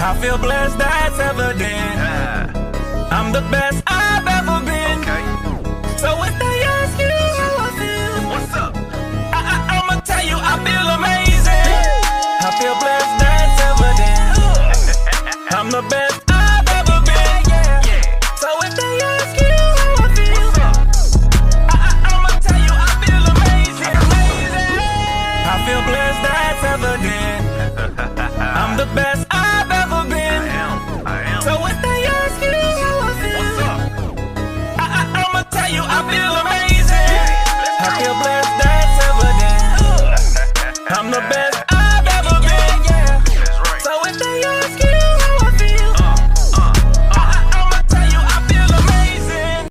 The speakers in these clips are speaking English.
I feel blessed, that's evident. I'm the best I've ever been. So if they ask you how I feel, what's up? I'ma tell you I feel amazing. I feel blessed, that's evident. I'm the best I've ever been. So if they ask you how I feel, I'ma tell you I feel amazing. I feel blessed, that's evident. I'm the best I've ever been. I am. So if they ask you how I feel, I'ma tell you I feel amazing. I feel blessed, that's evident. I'm the best I've ever been. So if they ask you how I feel, I'ma tell you I feel amazing.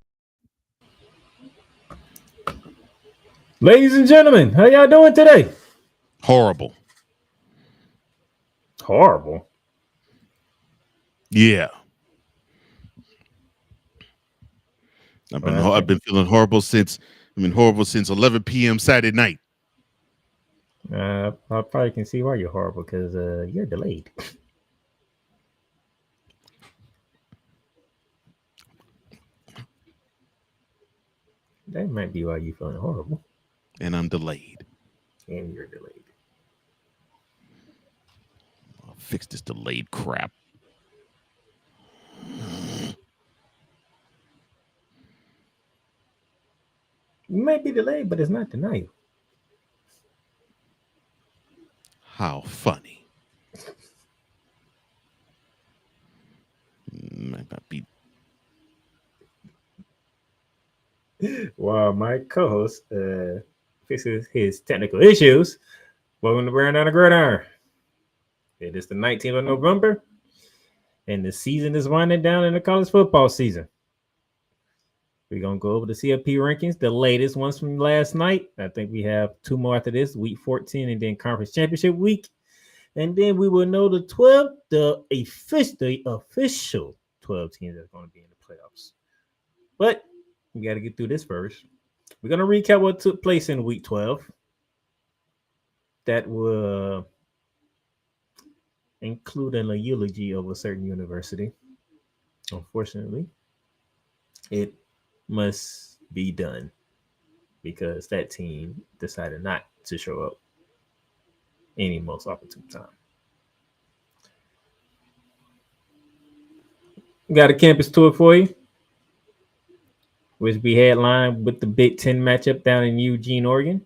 Ladies and gentlemen, how y'all doing today? Horrible. Horrible. Yeah. I've been feeling horrible since 11 p.m. Saturday night. I probably can see why you're horrible because you're delayed. That might be why you're feeling horrible. And I'm delayed. And you're delayed. I'll fix this delayed crap. You might be delayed, but it's not denial. How funny. Might not be. While my co-host fixes his technical issues, welcome to Brown Down the Gridiron. It is the 19th of November, and the season is winding down in the college football season. We're going to go over the CFP rankings, the latest ones from last night. I think we have two more after this, week 14, and then conference championship week. And then we will know the official 12 teams that's going to be in the playoffs. But we got to get through this first. We're going to recap what took place in week 12. That will include a eulogy of a certain university. Unfortunately, it must be done because that team decided not to show up any most opportune time. We got a campus tour for you, which we headlined with the Big Ten matchup down in Eugene, Oregon.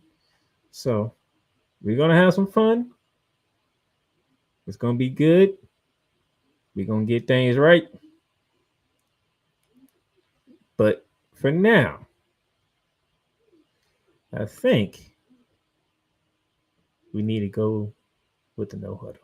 So we're going to have some fun. It's going to be good. We're going to get things right. But for now, I think we need to go with the no huddle.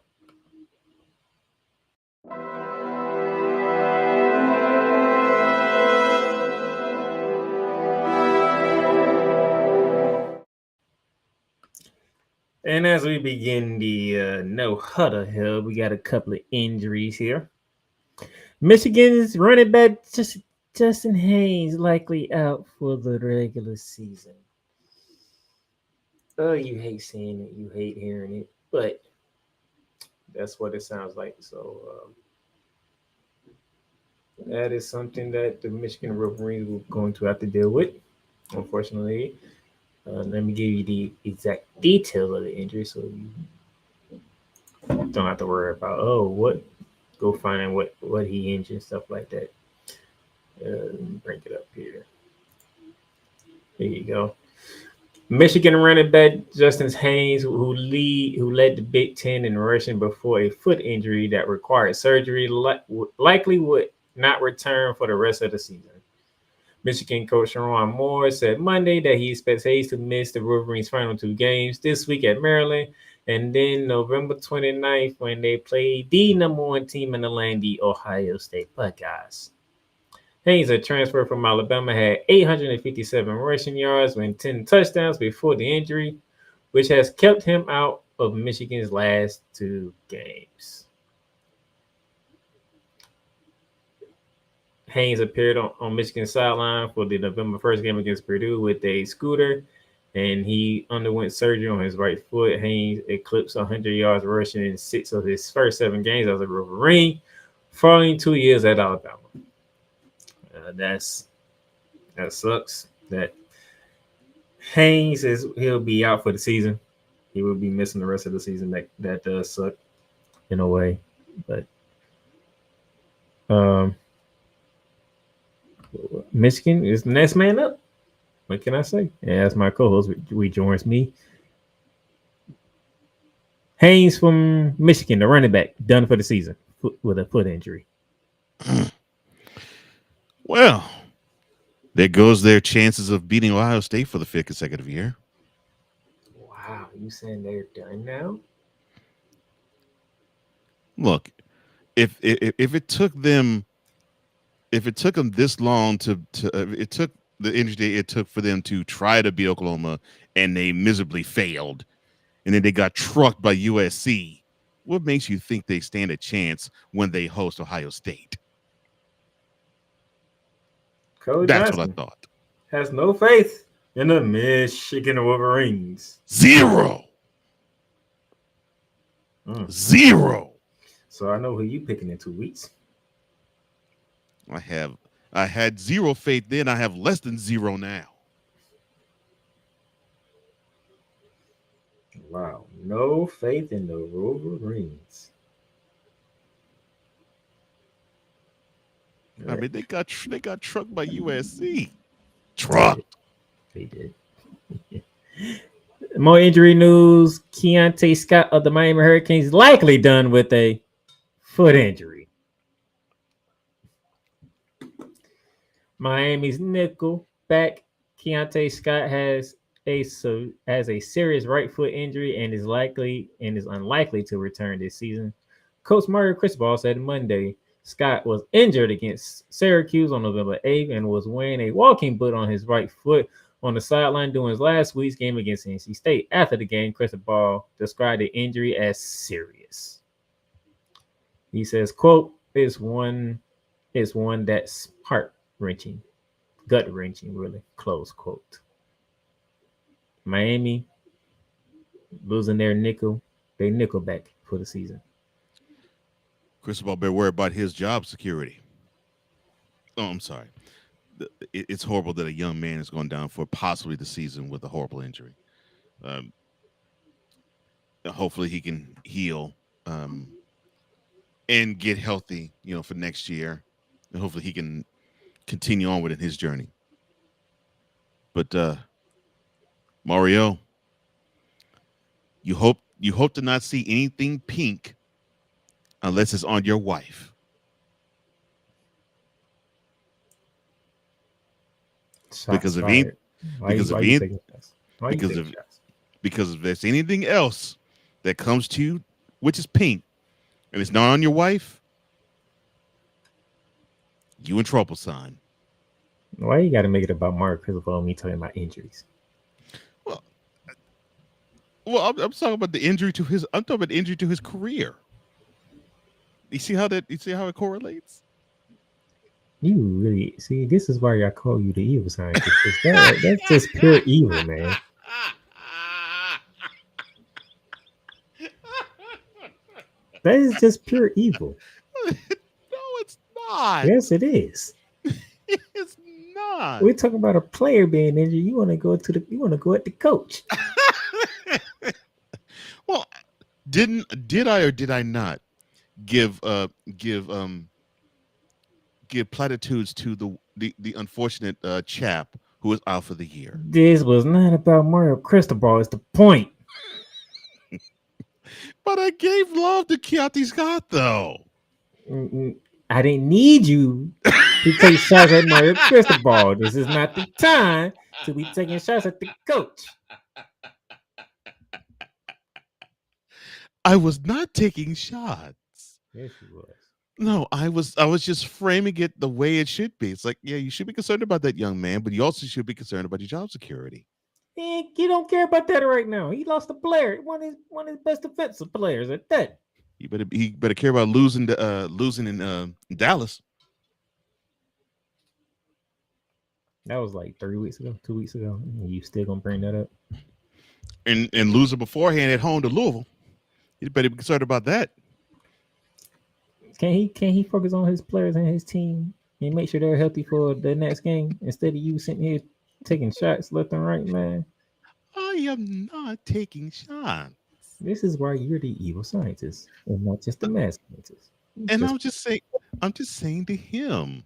And as we begin the no huddle here, we got a couple of injuries here. Michigan's running back Justin Haynes likely out for the regular season. Oh, you hate seeing it, you hate hearing it, but that's what it sounds like. So that is something that the Michigan Wolverines will going to have to deal with, unfortunately. Let me give you the exact detail of the injury so you don't have to worry about, go find what he injured and stuff like that. Let me bring it up here. There you go. Michigan running back Justin Haynes, who led the Big Ten in rushing before a foot injury that required surgery, likely would not return for the rest of the season. Michigan coach Sharon Moore said Monday that he expects Hayes to miss the Wolverines' final two games this week at Maryland and then November 29th when they play the number one team in the land, the Ohio State Buckeyes. Hayes, a transfer from Alabama, had 857 rushing yards and 10 touchdowns before the injury, which has kept him out of Michigan's last two games. Haynes appeared on Michigan's sideline for the November 1st game against Purdue with a scooter and he underwent surgery on his right foot. Haynes eclipsed 100 yards rushing in 6 of his first 7 games as a Wolverine, following 2 years at Alabama. That sucks. That Haynes he'll be out for the season. He will be missing the rest of the season. That does suck in a way, but Michigan is the next man up. What can I say? And as my co-host rejoins me, Haynes from Michigan, the running back, done for the season with a foot injury. Well, there goes their chances of beating Ohio State for the 5th consecutive year. Wow, you saying they're done now? Look, if it took them this long to it took the injury it took for them to try to beat Oklahoma and they miserably failed, and then they got trucked by USC, what makes you think they stand a chance when they host Ohio State? Coach That's Johnson what I thought. has no faith in the Michigan Wolverines. Zero. Zero. So I know who you picking in 2 weeks. I had zero faith then. I have less than zero now. Wow, no faith in the Wolverines. I mean, they got trucked by USC. Trucked. They did. More injury news. Keontae Scott of the Miami Hurricanes likely done with a foot injury. Miami's nickel back Keontae Scott has a serious right foot injury and is unlikely to return this season. Coach Mario Cristobal said Monday Scott was injured against Syracuse on November 8th and was wearing a walking boot on his right foot on the sideline during his last week's game against NC State. After the game, Cristobal described the injury as serious. He says, quote, it's one that's heart-wrenching, gut-wrenching, really, close quote. Miami losing their nickel back for the season. Cristobal better worry about his job security. Oh, I'm sorry. It's horrible that a young man is going down for possibly the season with a horrible injury. Hopefully he can heal and get healthy, for next year. And hopefully he can continue on with his journey. But Mario, you hope to not see anything pink unless it's on your wife. Because if there's anything else that comes to you, which is pink, and it's not on your wife, you in trouble, son. Why you got to make it about Mark Cristobal and me talking about injuries? Well, I'm talking about the injury to his. I'm talking about the injury to his career. You see how it correlates? You really see. This is why I call you the evil scientist. That's just pure evil, man. That is just pure evil. No, it's not. Yes, it is. It's not. We're talking about a player being injured. You want to go at the coach. Well, did I or did I not give platitudes to the unfortunate chap who was out for the year? This was not about Mario Cristobal. It's the point. But I gave love to Keontae Scott, though. I didn't need you to take shots at Mario Cristobal. This is not the time to be taking shots at the coach. I was not taking shots. Yes, he was. No, I was just framing it the way it should be. It's like, yeah, you should be concerned about that young man, but you also should be concerned about your job security. You don't care about that right now. He lost a player, one of his best defensive players at that. He better care about losing in Dallas. That was like 3 weeks ago, 2 weeks ago. You still gonna bring that up? And losing beforehand at home to Louisville. You better be concerned about that. Can he focus on his players and his team and make sure they're healthy for the next game instead of you sitting here taking shots left and right, man? I am not taking shots. This is why you're the evil scientist and not just the mad scientist. And Just I'm just saying to him,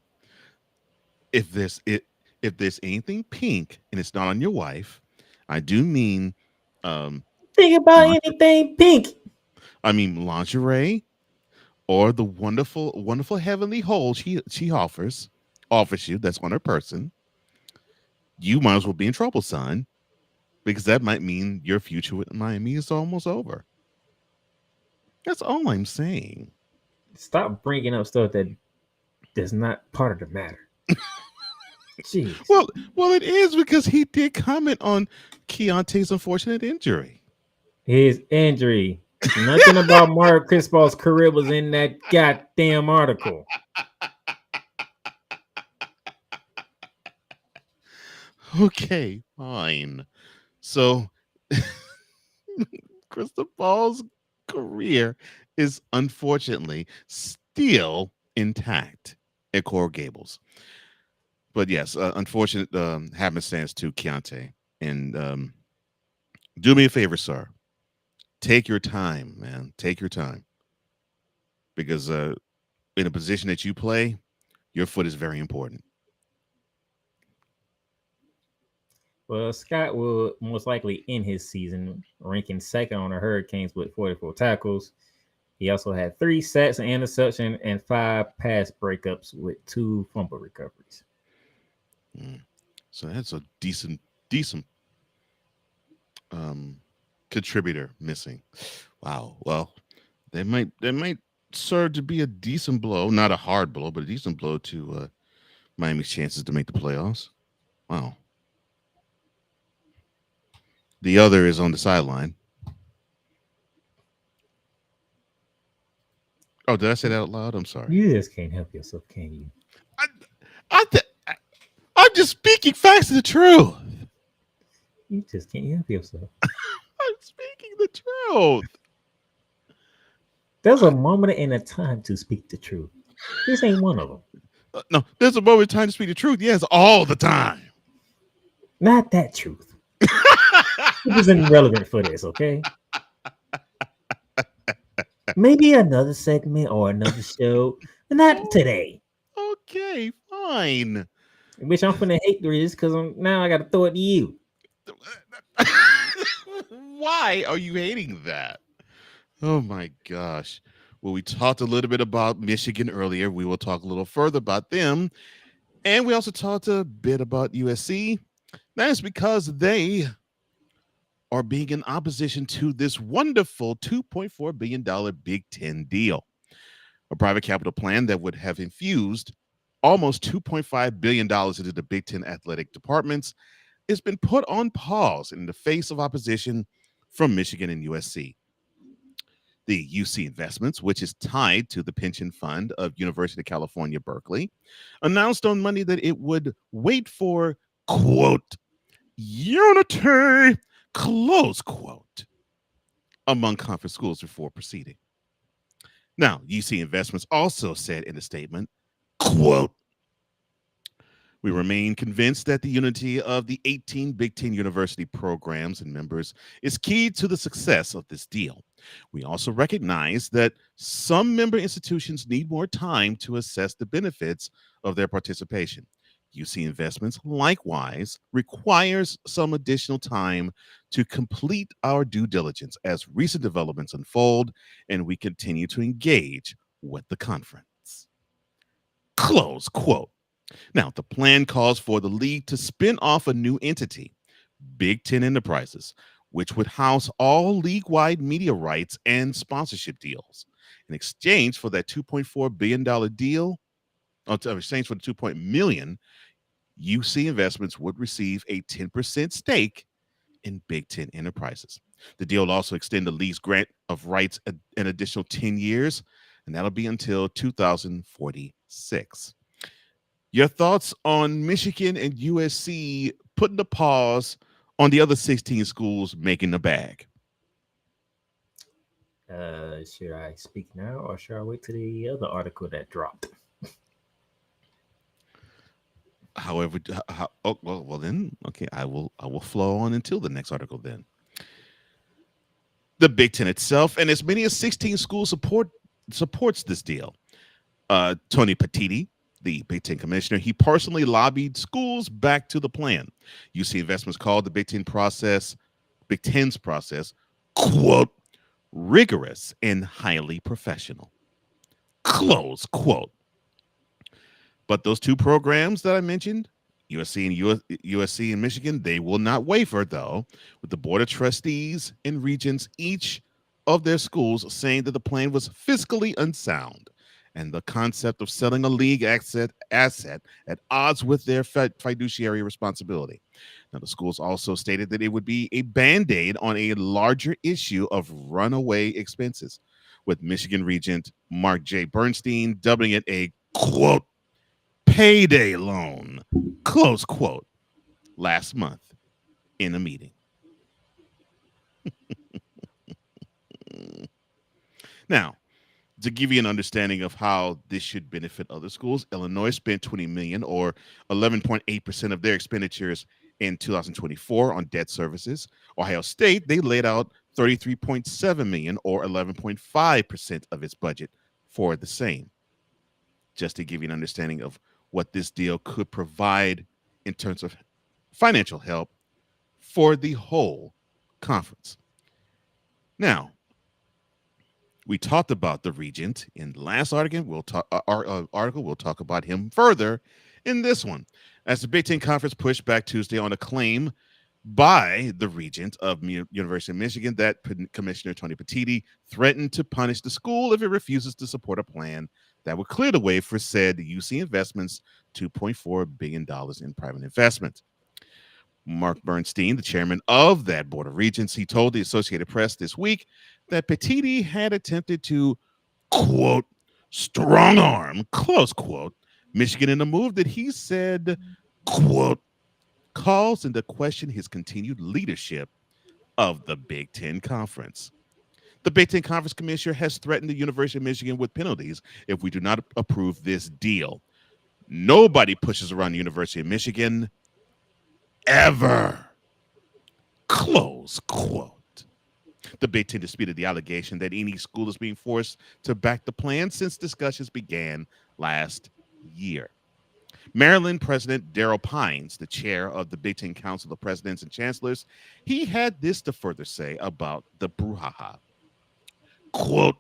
if if there's anything pink and it's not on your wife, I do mean um think about lin- anything pink. I mean lingerie or the wonderful heavenly hole she offers you that's on her person, you might as well be in trouble, son, because that might mean your future with Miami is almost over. That's all I'm saying. Stop bringing up stuff that's not part of the matter. Jeez. Well, it is because he did comment on Keontae's unfortunate injury. His injury. Nothing about Mario Crispal's career was in that goddamn article. Okay, fine. So, Cristobal's career is unfortunately still intact at Coral Gables. But yes, unfortunate happenstance to Keontae. And do me a favor, sir. Take your time, man. Take your time. Because in a position that you play, your foot is very important. Well, Scott will most likely end his season ranking second on the Hurricanes with 44 tackles. He also had 3 sacks, an interception, and 5 pass breakups with 2 fumble recoveries. So that's a decent contributor missing. Wow. Well, they might serve to be a decent blow, not a hard blow, but a decent blow to Miami's chances to make the playoffs. Wow. The other is on the sideline. Oh, did I say that out loud? I'm sorry. You just can't help yourself, can you? I'm just speaking facts of the truth. You just can't help yourself. I'm speaking the truth. There's a moment and a time to speak the truth. This ain't one of them. No, there's a moment of time to speak the truth. Yes, all the time. Not that truth. It isn't relevant for this, okay? Maybe another segment or another show, but not today. Okay, fine. Which I'm finna hate this because now I gotta throw it to you. Why are you hating that? Oh my gosh. Well, we talked a little bit about Michigan earlier. We will talk a little further about them. And we also talked a bit about USC. That is because they are being in opposition to this wonderful $2.4 billion Big Ten deal, a private capital plan that would have infused almost $2.5 billion into the Big Ten athletic departments. It's been put on pause in the face of opposition from Michigan and USC. The UC Investments, which is tied to the pension fund of University of California, Berkeley, announced on Monday that it would wait for, quote, unity, close quote, among conference schools before proceeding. Now, UC Investments also said in a statement, quote, we remain convinced that the unity of the 18 Big Ten University programs and members is key to the success of this deal. We also recognize that some member institutions need more time to assess the benefits of their participation. UC Investments likewise requires some additional time to complete our due diligence as recent developments unfold and we continue to engage with the conference. Close quote. Now, the plan calls for the league to spin off a new entity, Big Ten Enterprises, which would house all league-wide media rights and sponsorship deals. In exchange for that $2.4 billion deal, in exchange for the $2 million, UC Investments would receive a 10% stake in Big Ten Enterprises. The deal will also extend the league's grant of rights an additional 10 years, and that'll be until 2046. Your thoughts on Michigan and USC putting the pause on the other 16 schools making the bag? Should I speak now or should I wait till the other article that dropped? However, well then, okay, I will flow on until the next article then. The Big Ten itself and as many as 16 schools supports this deal. Tony Petitti, the Big Ten commissioner, he personally lobbied schools back to the plan. UC Investments called the Big Ten's process, quote, rigorous and highly professional, close quote. But those two programs that I mentioned, USC and Michigan, they will not waver, though, with the Board of Trustees and Regents, each of their schools saying that the plan was fiscally unsound and the concept of selling a league asset at odds with their fiduciary responsibility. Now, the schools also stated that it would be a Band-Aid on a larger issue of runaway expenses, with Michigan Regent Mark J. Bernstein dubbing it a, quote, payday loan, close quote, last month in a meeting. Now, to give you an understanding of how this should benefit other schools, Illinois spent $20 million or 11.8% of their expenditures in 2024 on debt services. Ohio State, they laid out $33.7 million or 11.5% of its budget for the same. Just to give you an understanding of what this deal could provide in terms of financial help for the whole conference. Now, we talked about the regent in the last article. We'll talk about him further in this one, as the Big Ten Conference pushed back Tuesday on a claim by the regent of University of Michigan that Commissioner Tony Petitti threatened to punish the school if it refuses to support a plan that would clear the way for said UC Investments $2.4 billion in private investment. Mark Bernstein, the chairman of that board of regents, he told the Associated Press this week that Petitti had attempted to, quote, strong arm, close quote, Michigan in a move that he said, quote, calls into question his continued leadership of the Big Ten Conference. The Big Ten Conference Commissioner has threatened the University of Michigan with penalties if we do not approve this deal. Nobody pushes around the University of Michigan ever. Close quote. The Big Ten disputed the allegation that any school is being forced to back the plan since discussions began last year. Maryland President Darrell Pines, the chair of the Big Ten Council of Presidents and Chancellors, he had this to further say about the brouhaha. Quote,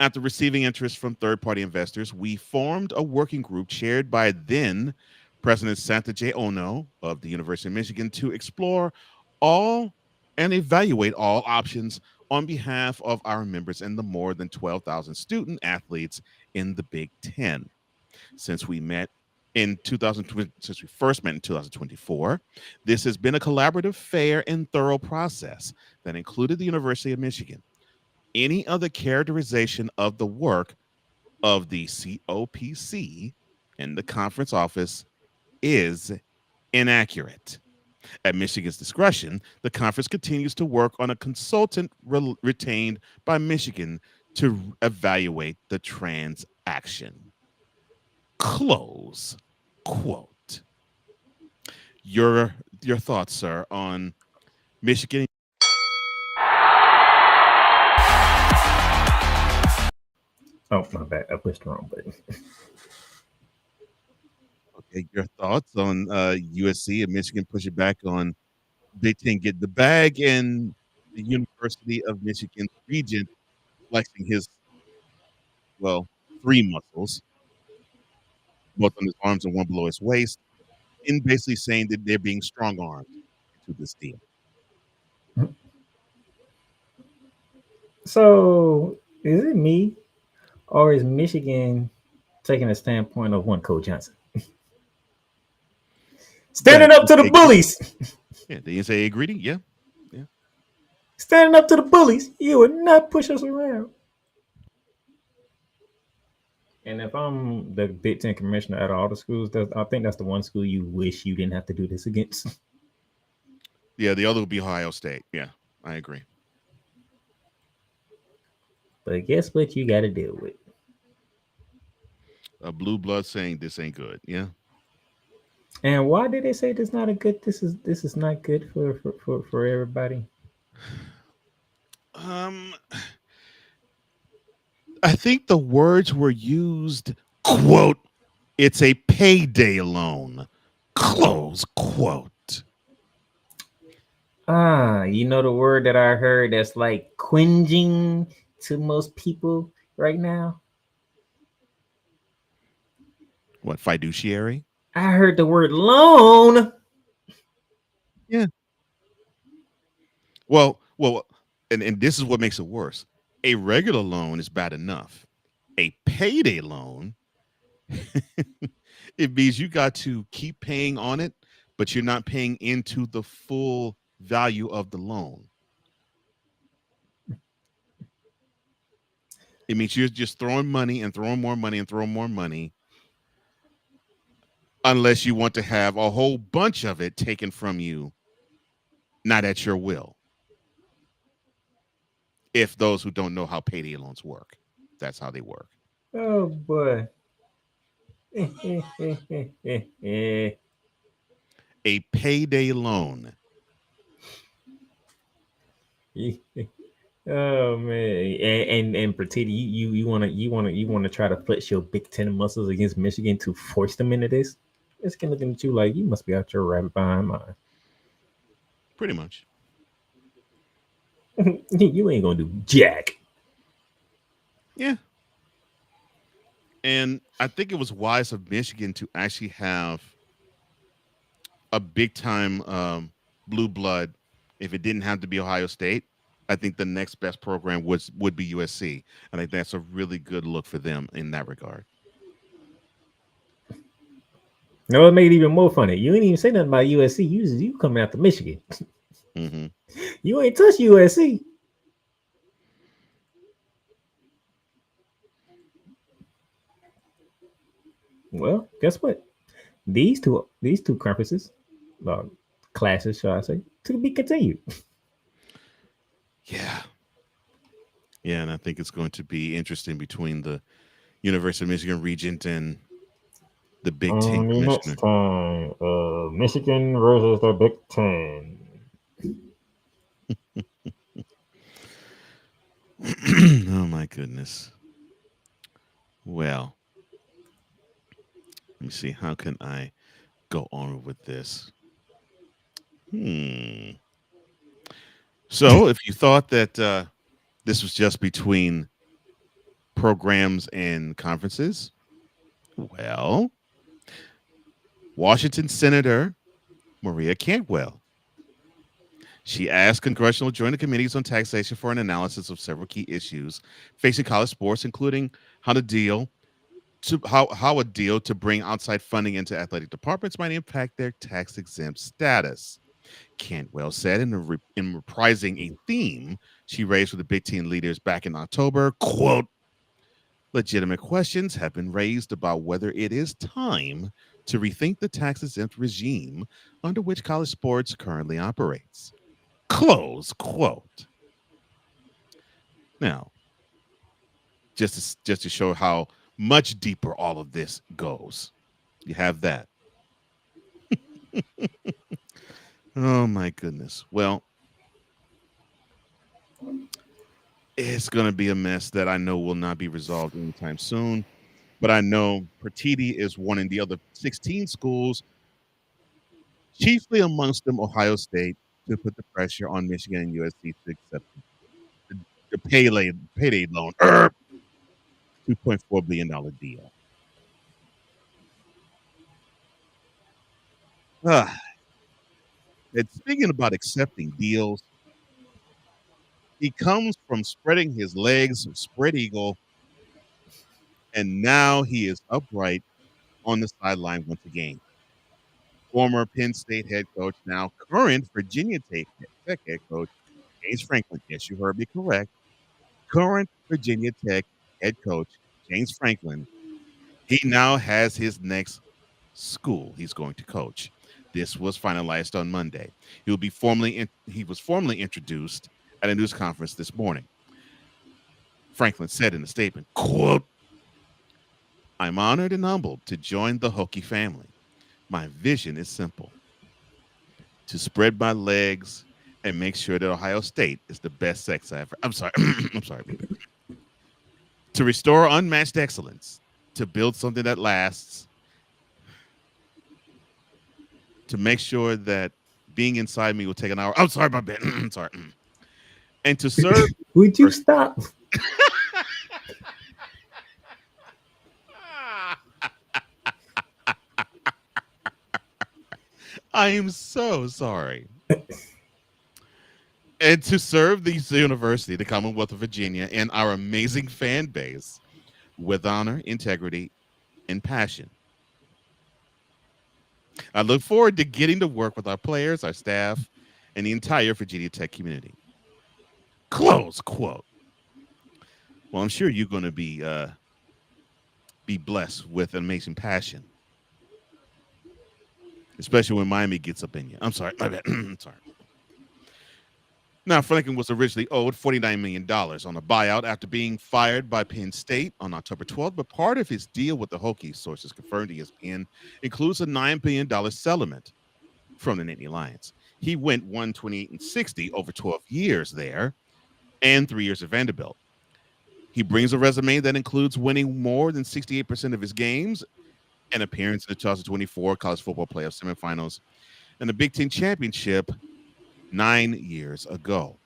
after receiving interest from third-party investors, we formed a working group chaired by then President Santa J. Ono of the University of Michigan to explore all and evaluate all options on behalf of our members and the more than 12,000 student athletes in the Big Ten. Since we first met in 2024, this has been a collaborative, fair, and thorough process that included the University of Michigan. Any other characterization of the work of the COPC in the conference office is inaccurate. At Michigan's discretion, the conference continues to work on a consultant retained by Michigan to evaluate the transaction. Close quote. Your thoughts, sir, on Michigan? Oh, my bad. I pushed the wrong button. Okay, your thoughts on USC and Michigan pushing back on Big Ten getting the bag and the University of Michigan regent flexing his, three muscles, both on his arms and one below his waist, and basically saying that they're being strong-armed to this deal. So, is it me, or is Michigan taking a standpoint of one Coach Johnson? Standing up to the bullies. Yeah, they didn't say greeting. Yeah. Standing up to the bullies. You would not push us around. And if I'm the Big Ten commissioner at all the schools, I think that's the one school you wish you didn't have to do this against. Yeah, the other would be Ohio State. Yeah, I agree. But guess what you got to deal with? A blue blood saying this ain't good. Yeah. And why did they say this not a good? This is not good for everybody. Um, I think the words were used, quote, it's a payday loan, close quote. You know the word that I heard that's like cringing to most people right now. What, fiduciary? I heard the word loan. Yeah. Well, and this is what makes it worse. A regular loan is bad enough. A payday loan, it means you got to keep paying on it, but you're not paying into the full value of the loan. It means you're just throwing money and throwing more money and throwing more money, unless you want to have a whole bunch of it taken from you, not at your will. If those who don't know how payday loans work, that's how they work. Oh boy. A payday loan. Oh man, and Pretty, you wanna try to flex your Big Ten muscles against Michigan to force them into this? It's gonna look at you like you must be out your rabbit behind mine. Pretty much. You ain't gonna do jack. Yeah. And I think it was wise of Michigan to actually have a big time blue blood. If it didn't have to be Ohio State, I think the next best program would be USC. I think that's a really good look for them in that regard. No, it made it even more funny. You ain't even say nothing about USC. You coming after Michigan. Mm-hmm. You ain't touch USC. Well, guess what? These two conferences, uh, classes, shall I say, to be continued. Yeah. Yeah, and I think it's going to be interesting between the University of Michigan Regent and the Big Ten The next Commissioner. time, Michigan versus the Big Ten. Oh my goodness. Well, let me see. How can I go on with this? So, if you thought that this was just between programs and conferences, well, Washington Senator Maria Cantwell. She asked congressional joint committees on taxation for an analysis of several key issues facing college sports, including how to deal to how a deal to bring outside funding into athletic departments might impact their tax exempt status. Cantwell said in reprising a theme she raised with the Big Ten leaders back in October, quote, legitimate questions have been raised about whether it is time to rethink the tax exempt regime under which college sports currently operates. Close quote. Now, just to show how much deeper all of this goes, you have that. Oh my goodness. Well, it's going to be a mess that I know will not be resolved anytime soon. But I know Pertiti is wanting the other 16 schools, chiefly amongst them Ohio State, to put the pressure on Michigan and USC to accept the payday loan, $2.4 billion deal. And speaking about accepting deals, he comes from spreading his legs, spread eagle, and now he is upright on the sideline once again. Former Penn State head coach, now current Virginia Tech head coach, James Franklin. Yes, you heard me correct. Current Virginia Tech head coach, James Franklin, He now has his next school he's going to coach. This was finalized on Monday. He was formally introduced at a news conference this morning. Franklin said in a statement, quote, "I'm honored and humbled to join the Hokie family. My vision is simple: to spread my legs and make sure that Ohio State is the best sex I ever." I'm sorry. I'm sorry. To restore unmatched excellence, to build something that lasts, to make sure that being inside me will take an hour. I'm sorry, my bad. Sorry. And to serve. Would you stop? I am so sorry. And to serve the university, the Commonwealth of Virginia, and our amazing fan base with honor, integrity, and passion. I look forward to getting to work with our players, our staff, and the entire Virginia Tech community. Close quote. Well, I'm sure you're going to be blessed with an amazing passion, especially when Miami gets up in you. I'm sorry, my bad. I'm sorry. Now, Franklin was originally owed $49 million on a buyout after being fired by Penn State on October 12th, but part of his deal with the Hokies, sources confirmed to ESPN, includes a $9 billion settlement from the Nittany Lions. He went 128-60 over 12 years there and 3 years at Vanderbilt. He brings a resume that includes winning more than 68% of his games, an appearance in the 2024 college football playoff semifinals, and the Big Ten championship 9 years ago.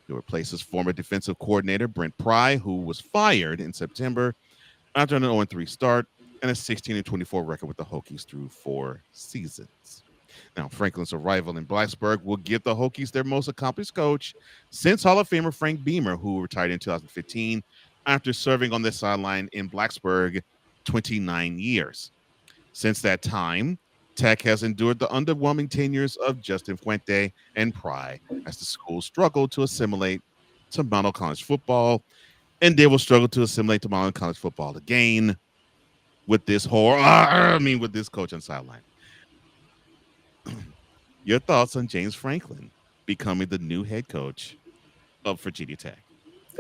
He replaces former defensive coordinator Brent Pry, who was fired in September after an 0-3 start and a 16-24 record with the Hokies through 4 seasons. Now, Franklin's arrival in Blacksburg will give the Hokies their most accomplished coach since Hall of Famer Frank Beamer, who retired in 2015 after serving on the sideline in Blacksburg 29 years. Since that time, Tech has endured the underwhelming tenures of Justin Fuente and Pry as the school struggled to assimilate to modern college football, and they will struggle to assimilate to modern college football again with this with this coach on sideline. Your thoughts on James Franklin becoming the new head coach of Virginia Tech?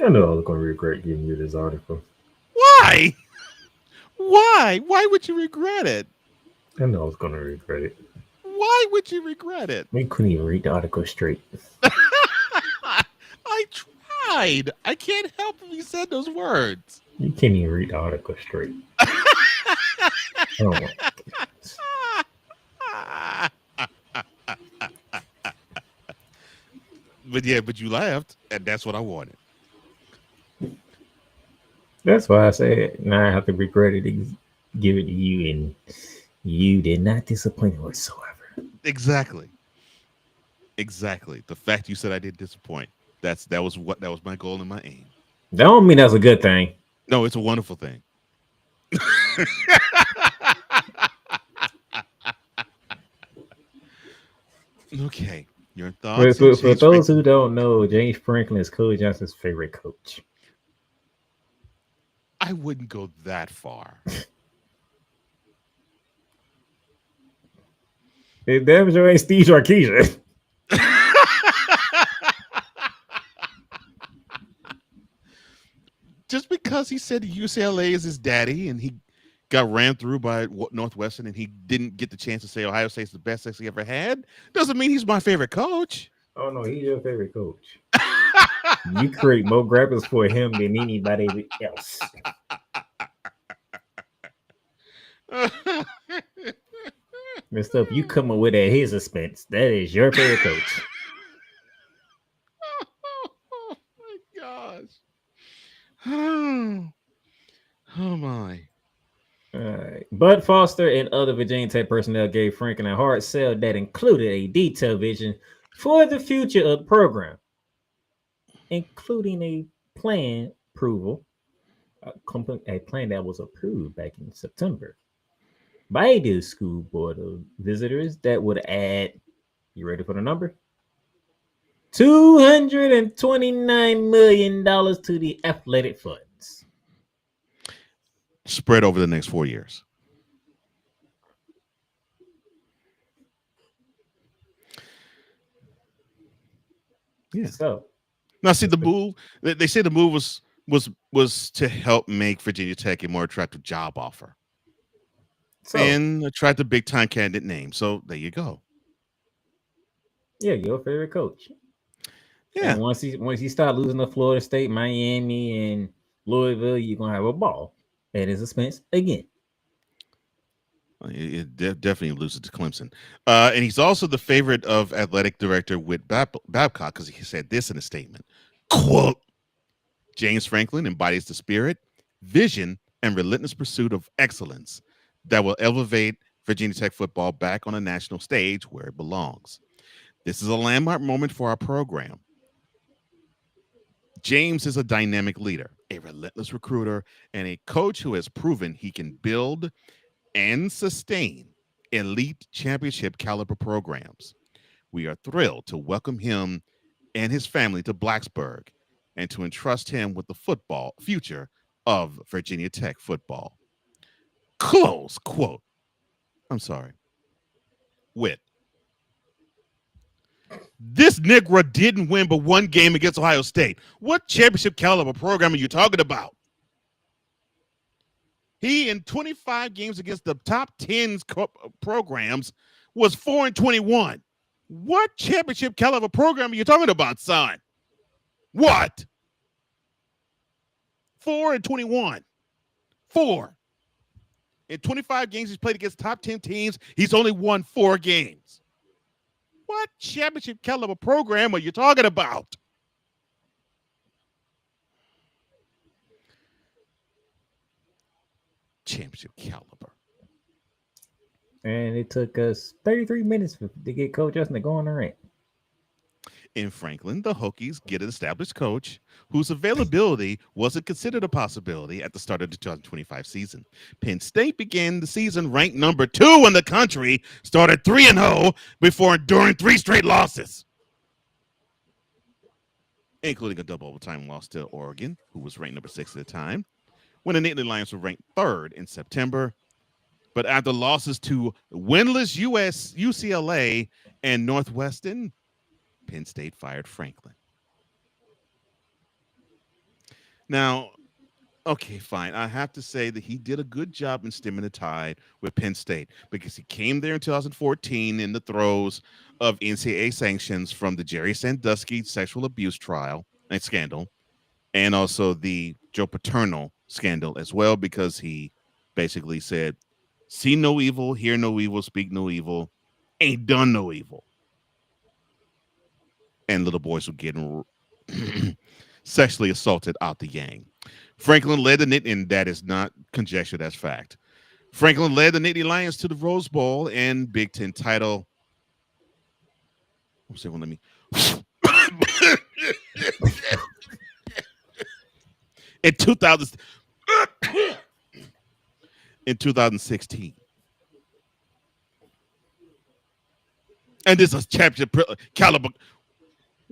I know I was going to regret giving you this article. Why? Why? Why would you regret it? I know I was going to regret it. Why would you regret it? We couldn't even read the article straight. I tried. I can't help if you said those words. You can't even read the article straight. Oh my goodness. But you laughed, and that's what I wanted. That's why I said now I have to regret it and give it to you, and you did not disappoint whatsoever. Exactly. The fact you said I did disappoint. That was my goal and my aim. That don't mean that's a good thing. No, it's a wonderful thing. Okay, your thoughts. For those who don't know, James Franklin is Coach Johnson's favorite coach. I wouldn't go that far. It damn sure ain't Steve Sarkisian. Just because he said UCLA is his daddy and he got ran through by Northwestern and he didn't get the chance to say Ohio State's the best sex he ever had, doesn't mean he's my favorite coach. Oh no, he's your favorite coach. You create more grapples for him than anybody else. The stuff you come up with at his expense, that is your favorite coach. Oh my gosh. Oh my. All right. Bud Foster and other Virginia Tech personnel gave Franklin a hard sell that included a detailed vision for the future of the program, including a plan that was approved back in September by the school board of visitors that would add, you ready for the number? $229 million to the athletic funds. spread over the next 4 years. Yeah. So Now, see the move. They say the move was to help make Virginia Tech a more attractive job offer and attract a big time candidate name. So there you go. yeah, your favorite coach. Yeah. And once you start losing to Florida State, Miami, and Louisville, you're gonna have a ball at his expense again. It definitely loses to Clemson. And he's also the favorite of athletic director Whit Babcock because he said this in a statement, quote, James Franklin embodies the spirit, vision, and relentless pursuit of excellence that will elevate Virginia Tech football back on a national stage where it belongs. This is a landmark moment for our program. James is a dynamic leader, a relentless recruiter, and a coach who has proven he can build and sustain elite championship caliber programs. We are thrilled to welcome him and his family to Blacksburg and to entrust him with the football future of Virginia Tech football. Close quote. I'm sorry. Whit. This Negro didn't win but one game against Ohio State. What championship caliber program are you talking about? He, in 25 games against the top 10 programs, was 4-21. What championship caliber program are you talking about, son? What? 4-21. 4. In 25 games he's played against top 10 teams, he's only won 4 games. What championship caliber program are you talking about? Championship caliber. And it took us 33 minutes to get Coach Justin to go on the rant. In Franklin, the Hokies get an established coach whose availability wasn't considered a possibility at the start of the 2025 season. Penn State began the season ranked number 2 in the country, started 3-0 before enduring 3 straight losses, including a double overtime loss to Oregon, who was ranked number 6 at the time, when the Nittany Lions were ranked 3rd in September. But after losses to winless UCLA and Northwestern, Penn State fired Franklin. Now, okay, fine. I have to say that he did a good job in stemming the tide with Penn State because he came there in 2014 in the throes of NCAA sanctions from the Jerry Sandusky sexual abuse trial and scandal, and also the Joe Paterno scandal as well, because he basically said, see no evil, hear no evil, speak no evil, ain't done no evil. And little boys were getting sexually assaulted out the gang. Franklin led the Nittany, and that is not conjecture, that's fact. Franklin led the Nittany Lions to the Rose Bowl and Big Ten title. Let me. in 2016. And this is championship caliber.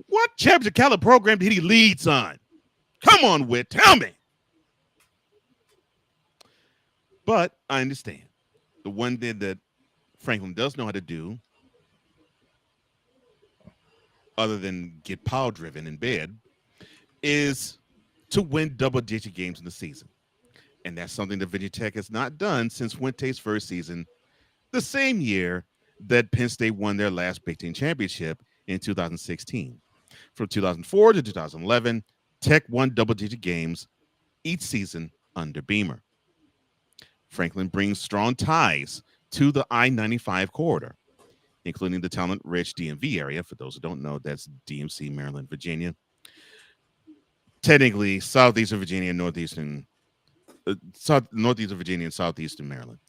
What championship caliber program did he lead, son? Come on, Whit, tell me. But I understand. The one thing that Franklin does know how to do, other than get power driven in bed, is to win double-digit games in the season. And that's something that Virginia Tech has not done since Winte's first season, the same year that Penn State won their last Big Ten championship in 2016. From 2004 to 2011, Tech won double-digit games each season under Beamer. Franklin brings strong ties to the I-95 corridor, including the talent-rich DMV area. For those who don't know, that's DMC, Maryland, Virginia. Technically, southeastern Virginia and northeastern Virginia and southeastern Maryland,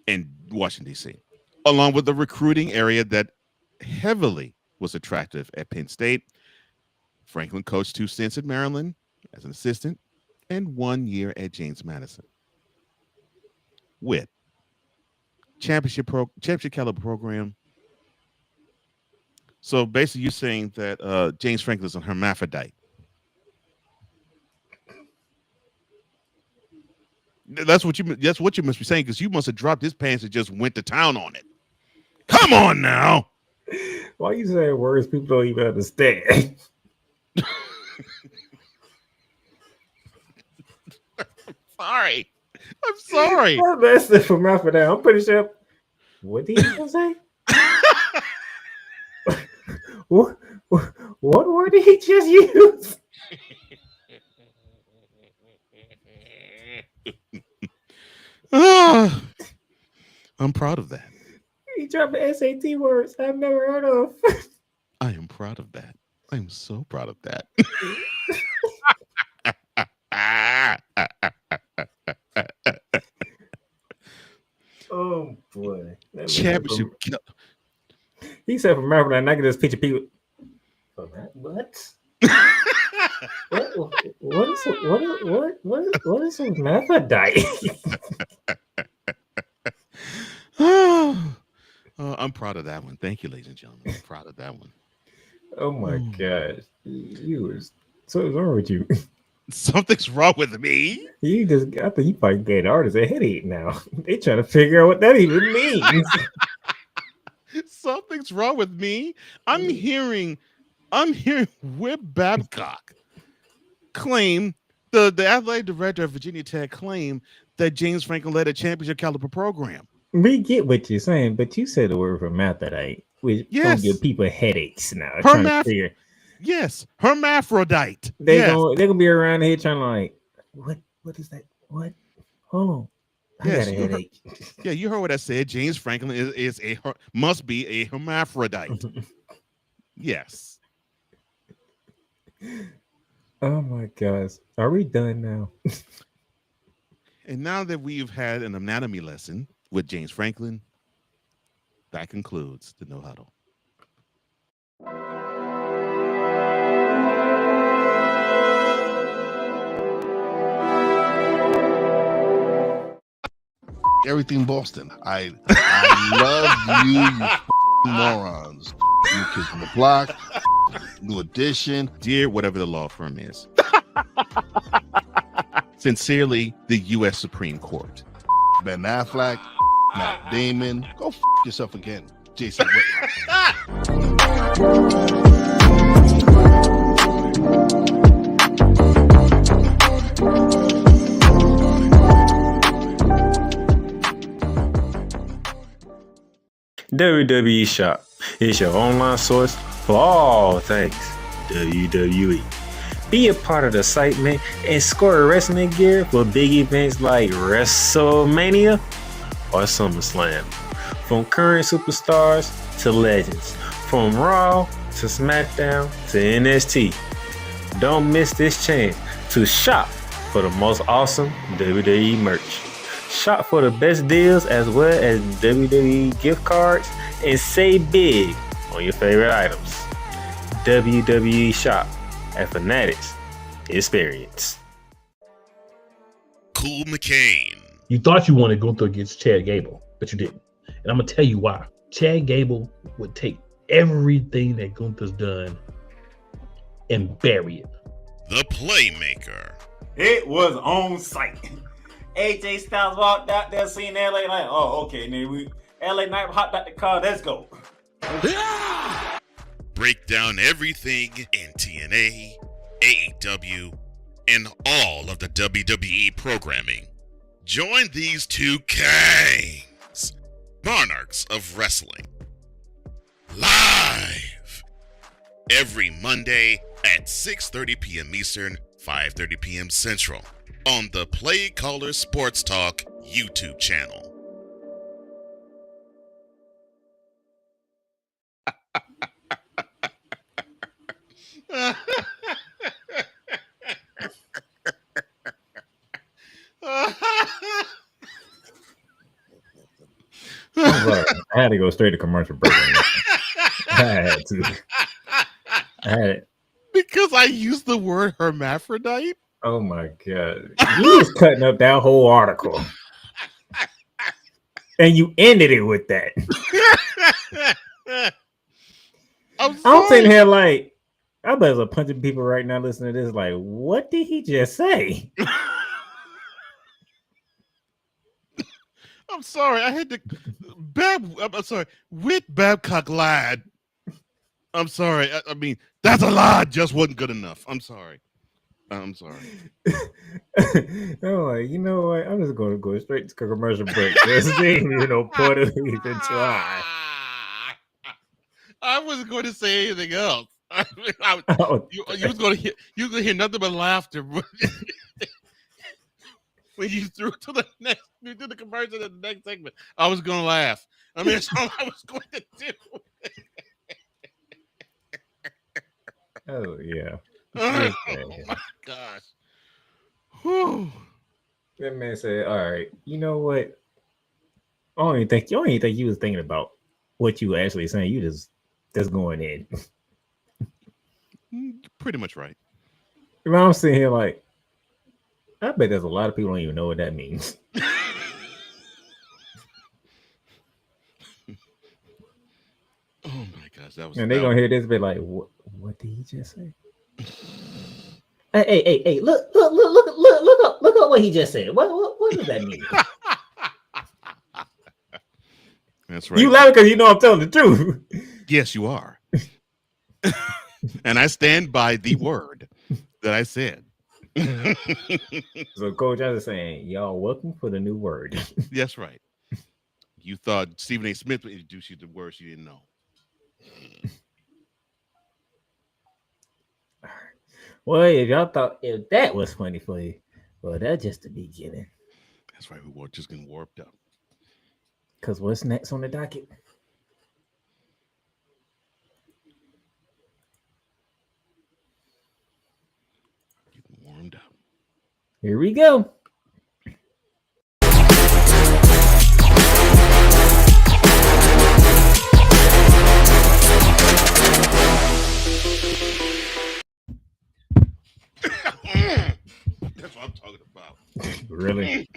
and Washington, D.C., along with the recruiting area that heavily was attractive at Penn State. Franklin coached 2 stints at Maryland as an assistant and 1 year at James Madison. With championship caliber program. So basically, you're saying that James Franklin is a hermaphrodite. That's what you must be saying, because you must have dropped his pants and just went to town on it. Come on now. Why you saying words people don't even understand? Sorry. I'm sorry. That's it for my for now. I'm pretty sure. What did you say? what word did he just use? I'm proud of that. He dropped the SAT words I've never heard of. I am proud of that. I'm so proud of that. Oh boy. Championship. He said from Marvel, and I can just picture people. What? What is a hermaphrodite? I'm proud of that one. Thank you, ladies and gentlemen. I'm proud of that one. Oh my gosh. So what's wrong with you? Something's wrong with me. I think you probably gave the artist a headache now. They trying to figure out what that even means. Something's wrong with me. I'm hearing Whip Babcock claim, the athletic director of Virginia Tech claim that James Franklin led a championship caliber program. We get what you're saying, but you said the word hermaphrodite, which don't give people headaches now. Trying to figure. Yes, hermaphrodite. They're gonna be around here trying to like, what is that? What? Hold on. I got a headache. Yeah, you heard what I said. James Franklin must be a hermaphrodite. Yes. Oh my gosh. Are we done now? And now that we've had an anatomy lesson with James Franklin, that concludes the No Huddle. Everything Boston. I love you morons. New Kids on the Block, New Edition. Dear whatever the law firm is. Sincerely, the U.S. Supreme Court. Ben Affleck, Matt Damon. Go yourself again, Jason Whitlock. WWE Shop is your online source for all things WWE. Be a part of the excitement and score wrestling gear for big events like WrestleMania or SummerSlam. From current superstars to legends, from Raw to SmackDown to NXT. Don't miss this chance to shop for the most awesome WWE merch. Shop for the best deals as well as WWE gift cards and save big on your favorite items. WWE Shop at Fanatics Experience. Cool McCain. You thought you wanted Gunther against Chad Gable, but you didn't. And I'm going to tell you why. Chad Gable would take everything that Gunther's done and bury it. The Playmaker. It was on site. AJ Styles walked out there, seen LA Knight. Oh, okay. And then LA Knight hopped out the car. Let's go. Break down everything in TNA, AEW, and all of the WWE programming. Join these two kings, monarchs of wrestling, live every Monday at 6:30 p.m. Eastern, 5:30 p.m. Central on the Play Caller Sports Talk YouTube channel. I had to go straight to commercial break. I had to. Because I used the word hermaphrodite? Oh my God. You was cutting up that whole article. And you ended it with that. I'm sitting here like, I bet there's a bunch of people right now listening to this like, what did he just say? I'm sorry. I had to. I'm sorry. With Babcock lied. I'm sorry. I mean, that's a lie. Just wasn't good enough. I'm sorry. I'm sorry. I'm like, you know what? I'm just going to go straight to commercial break. Just point of even try. I wasn't going to say anything else. Oh, You was going to hear nothing but laughter when you threw to the next. You did the commercial to the next segment. I was going to laugh. I mean, that's all I was going to do. oh yeah. Oh my gosh. Whew. That man said, "All right, you know what? I don't even think you was thinking about what you were actually saying. You just going in." Pretty much right. But I'm sitting here like, I bet there's a lot of people don't even know what that means. Oh my gosh, that was. And they're gonna hear this, be like, "What did he just say?" Hey! Look up what he just said. What does that mean? That's right. You laugh because you know I'm telling the truth. Yes, you are. And I stand by the word that I said. So Coach Johnson saying, y'all welcome for the new word. That's right. You thought Stephen A. Smith would introduce you to words you didn't know. Well, if y'all thought if that was funny for you, well, that's just the beginning. That's right. We were just getting warped up. Because what's next on the docket? Getting warmed up. Here we go. That's what I'm talking about. Really?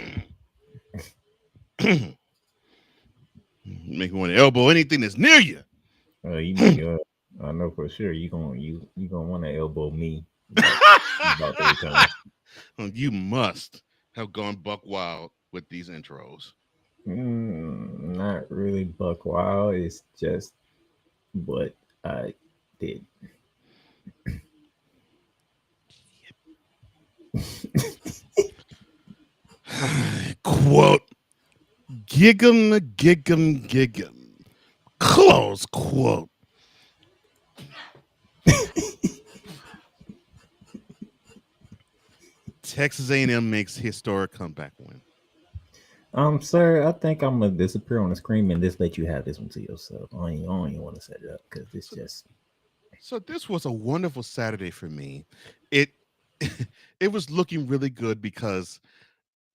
Make me want to elbow anything that's near you. I know for sure you gonna want to elbow me about 3 times. You must have gone buck wild with these intros. Not really buck wild. It's just what I did. Quote, giggum. Close quote. Texas A&M makes historic comeback win. Sir, I think I'm gonna disappear on the screen and just let you have this one to yourself. I don't even want to set it up because it's just. So this was a wonderful Saturday for me. It was looking really good because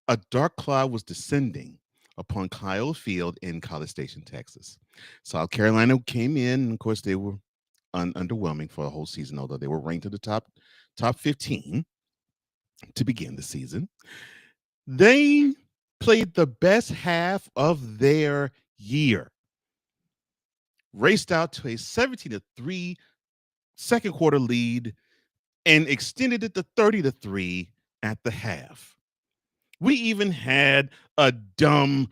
a dark cloud was descending upon Kyle Field in College Station, Texas. South Carolina came in, and of course they were underwhelming for the whole season, although they were ranked in the top 15 to begin the season. They played the best half of their year, raced out to a 17-3 second quarter lead, and extended it to 30-3 at the half. We even had a dumb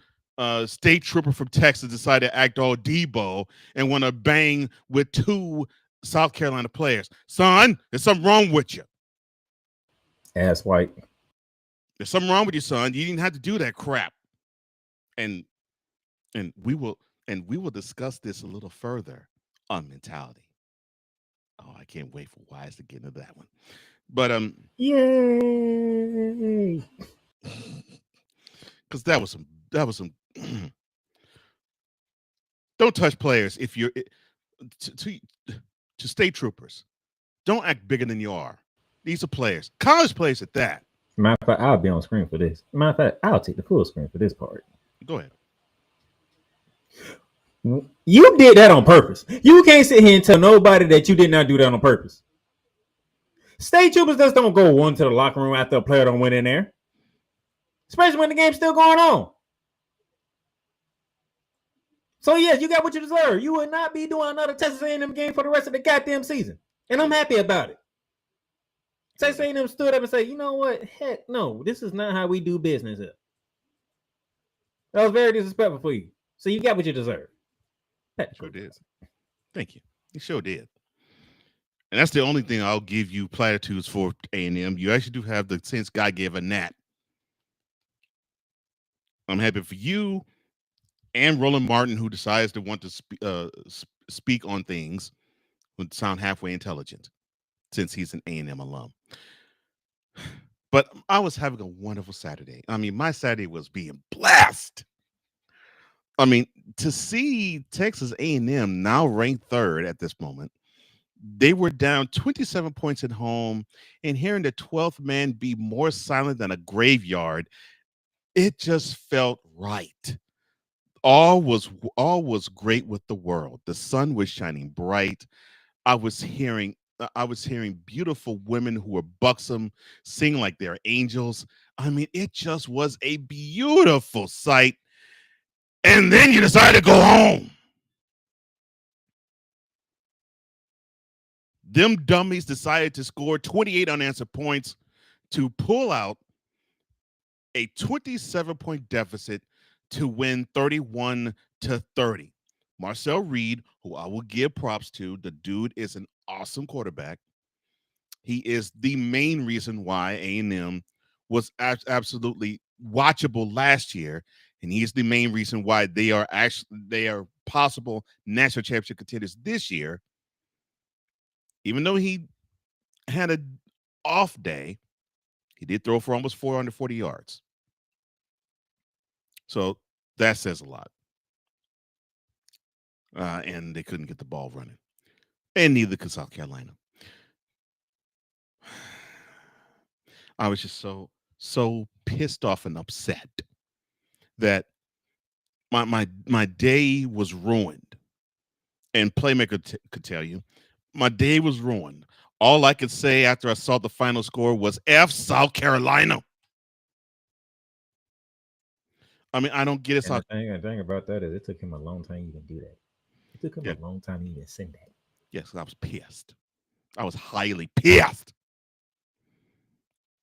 state trooper from Texas decide to act all Debo and want to bang with 2 South Carolina players. Son, there's something wrong with you. Ass white. There's something wrong with you, son. You didn't have to do that crap. And we will discuss this a little further on mentality. Oh, I can't wait for Wise to get into that one. But yay! Because that was some don't touch players if you're to state troopers. Don't act bigger than you are. These are players, college players at that. Matter of fact, I'll be on screen for this. Matter of fact, I'll take the full screen for this part. Go ahead. You did that on purpose. You can't sit here and tell nobody that you did not do that on purpose. State troopers just don't go one to the locker room after a player don't went in there. Especially when the game's still going on. So yes, you got what you deserve. You would not be doing another Texas A&M game for the rest of the goddamn season. And I'm happy about it. Texas A&M stood up and said, you know what? Heck no, this is not how we do business here. That was very disrespectful for you. So you got what you deserve. Sure did. Thank you. You sure did. And that's the only thing I'll give you platitudes for A&M. You actually do have the sense God gave a gnat. I'm happy for you and Roland Martin, who decides to want to speak on things would sound halfway intelligent, since he's an A&M alum. But I was having a wonderful Saturday. I mean, my Saturday was being blessed. I mean, to see Texas A&M now ranked third at this moment, they were down 27 points at home, and hearing the 12th man be more silent than a graveyard, it just felt right. All was great with the world. The sun was shining bright. I was hearing beautiful women who were buxom sing like they're angels. I mean, it just was a beautiful sight. And then you decide to go home. Them dummies decided to score 28 unanswered points to pull out a 27-point deficit to win 31-30. Marcel Reed, who I will give props to, the dude is an awesome quarterback. He is the main reason why A&M was absolutely watchable last year, and he is the main reason why they are possible national championship contenders this year. Even though he had an off day, he did throw for almost 440 yards. So that says a lot. And they couldn't get the ball running. And neither could South Carolina. I was just so pissed off and upset that my day was ruined. And Playmaker could tell you, my day was ruined. All I could say after I saw the final score was F South Carolina. I mean, I don't get it. The thing about that is it took him a long time to even do that. It took him a long time to even send that. Yes, I was pissed. I was highly pissed.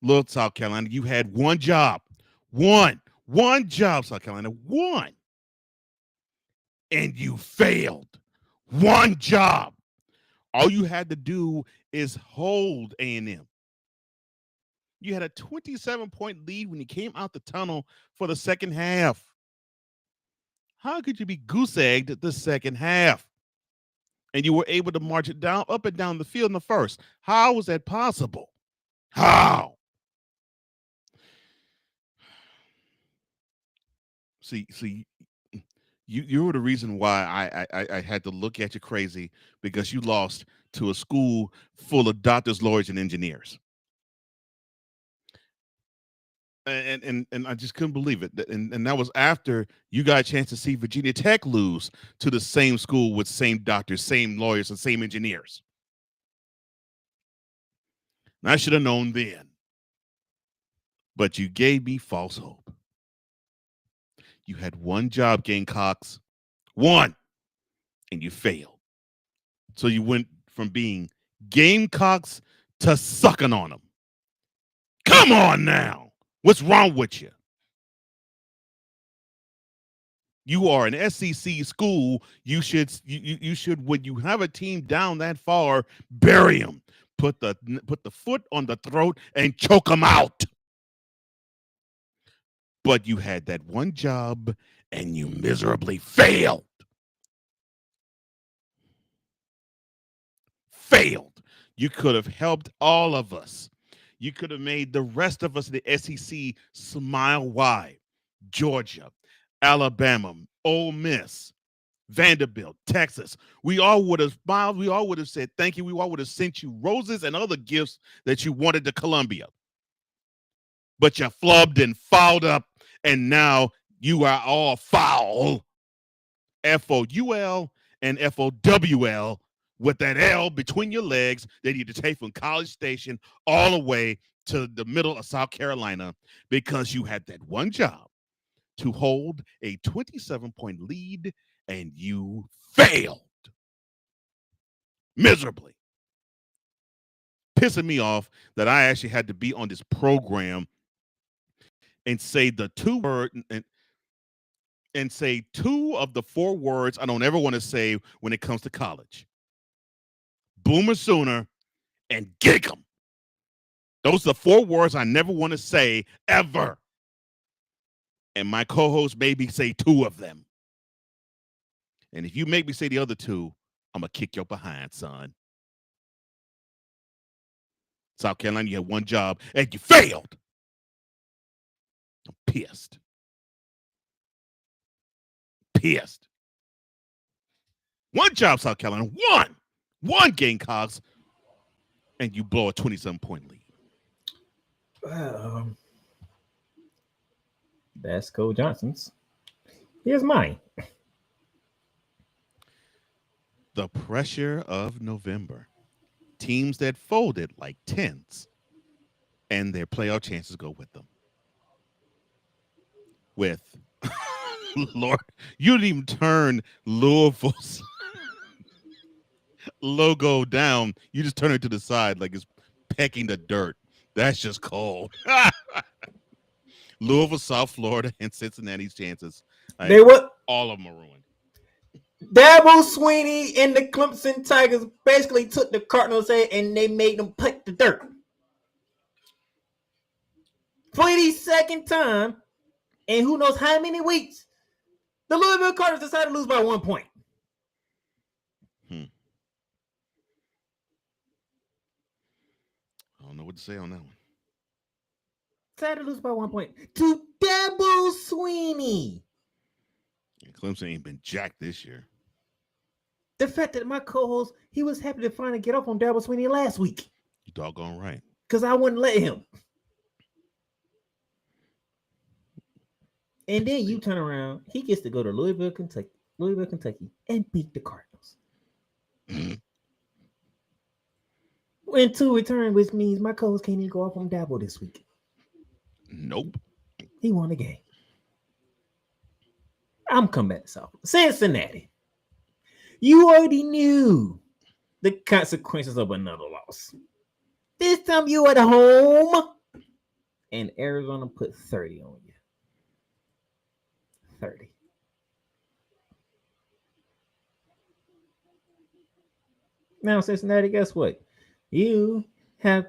Look, South Carolina, you had one job. One job, South Carolina. One. And you failed. One job. All you had to do is hold A&M. You had a 27-point lead when you came out the tunnel for the second half. How could you be goose-egged the second half? And you were able to march it down, up and down the field in the first. How was that possible? How? See, you were the reason why I had to look at you crazy, because you lost to a school full of doctors, lawyers, and engineers. And I just couldn't believe it. And that was after you got a chance to see Virginia Tech lose to the same school with same doctors, same lawyers, and same engineers. And I should have known then. But you gave me false hope. You had one job, Gamecocks. One. And you failed. So you went from being Gamecocks to sucking on them. Come on now. What's wrong with you? You are an SEC school. You should when you have a team down that far, bury them. Put the foot on the throat and choke them out. But you had that one job and you miserably failed. Failed. You could have helped all of us. You could have made the rest of us in the SEC smile wide. Georgia, Alabama, Ole Miss, Vanderbilt, Texas. We all would have smiled. We all would have said thank you. We all would have sent you roses and other gifts that you wanted to Columbia. But you flubbed and fouled up, and now you are all foul. Foul and FOWL with that L between your legs that you had to take from College Station all the way to the middle of South Carolina, because you had that one job to hold a 27-point lead, and you failed miserably. Pissing me off that I actually had to be on this program and say the two word, and and say 2 of the 4 words I don't ever want to say when it comes to college. Boomer Sooner and gig 'em. Those are the 4 words I never want to say ever. And my co-host made me say 2 of them. And if you make me say the other 2, I'm going to kick your behind, son. South Carolina, you had 1 job and you failed. I'm pissed. Pissed. 1 job, South Carolina. 1 Gamecocks. And you blow a 27-point lead. That's Cole Johnson's. Here's mine. The pressure of November. Teams that folded like tents, and their playoff chances go with them. With, Lord, you didn't even turn Louisville's logo down. You just turn it to the side like it's pecking the dirt. That's just cold. Louisville, South Florida, and Cincinnati's chances. They were all of them are ruined. Dabo Sweeney and the Clemson Tigers basically took the Cardinals' head and they made them peck the dirt. For the second time, and who knows how many weeks, the Louisville Cardinals decided to lose by 1 point. I don't know what to say on that one. Decided to lose by 1 point to Dabo Sweeney. And Clemson ain't been jacked this year. The fact that my co-host, he was happy to finally get off on Dabo Sweeney last week. You doggone right. Because I wouldn't let him. And then you turn around, he gets to go to Louisville, Kentucky, and beat the Cardinals. Win 2 return, which means my co-host can't even go off on Dabo this week. Nope. He won the game. I'm coming back to South Cincinnati. You already knew the consequences of another loss. This time you at home, and Arizona put 30 on you. 30. Now, Cincinnati, guess what? You have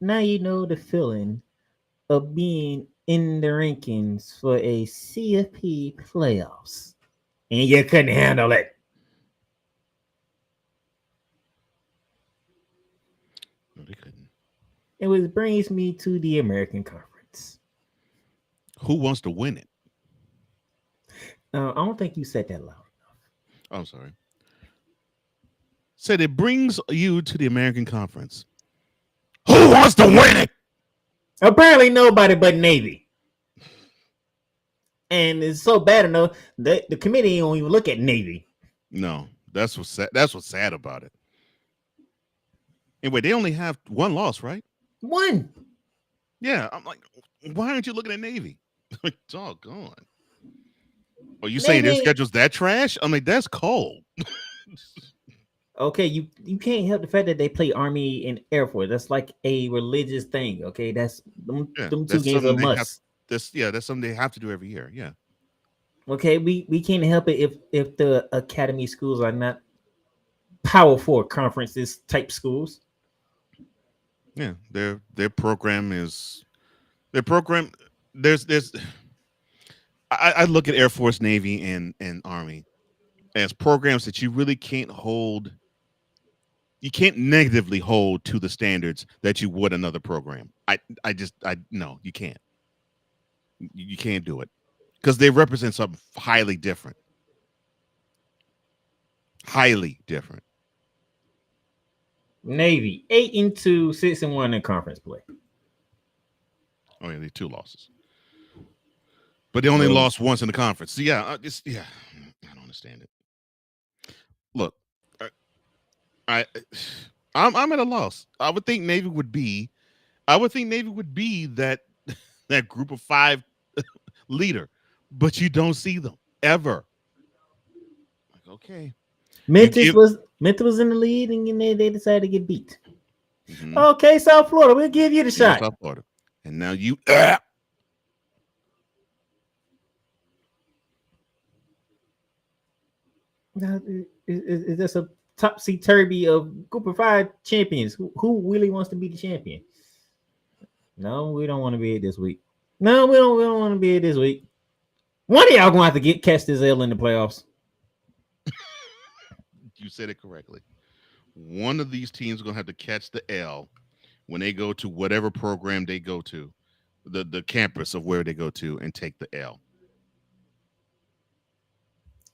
now you know the feeling of being in the rankings for a CFP playoffs, and you couldn't handle it. No, they couldn't. It which brings me to the American Conference. Who wants to win it? I don't think you said that loud enough. Oh, I'm sorry. Said it brings you to the American Conference. Who wants to win it? Apparently nobody but Navy. And it's so bad enough that the committee don't even look at Navy. No, that's what's sad. That's what's sad about it. Anyway, they only have 1 loss, right? 1. Yeah, I'm like, why aren't you looking at Navy? Like, doggone. Are you Navy, saying their schedule's that trash? I mean, that's cold. Okay, you can't help the fact that they play Army and Air Force. That's like a religious thing. Okay, that's them 2 games a must. That's something they have to do every year. Yeah. Okay, we can't help it if the academy schools are not Power 4 conferences type schools. Yeah, their program is their program. I look at Air Force, Navy, and Army as programs that you really can't hold. You can't negatively hold to the standards that you would another program. No, you can't. You can't do it because they represent something highly different. Highly different. Navy 8-2, 6-1 in conference play. Oh yeah, they 2 losses, but they only lost once in the conference. So yeah, I don't understand it. Look, I'm at a loss. I would think Navy would be that group of 5 leader, but you don't see them ever. Like, okay. Memphis was in the lead, and they decided to get beat. Mm-hmm. Okay, South Florida, we'll give you the shot. South Florida, and now you. Is this a topsy turvy of group of 5 champions? Who really wants to be the champion? No, we don't want to be it this week. No, we don't want to be it this week. One of y'all gonna have to catch this L in the playoffs. You said it correctly. One of these teams is gonna have to catch the L when they go to whatever program they go to, the campus of where they go to, and take the L.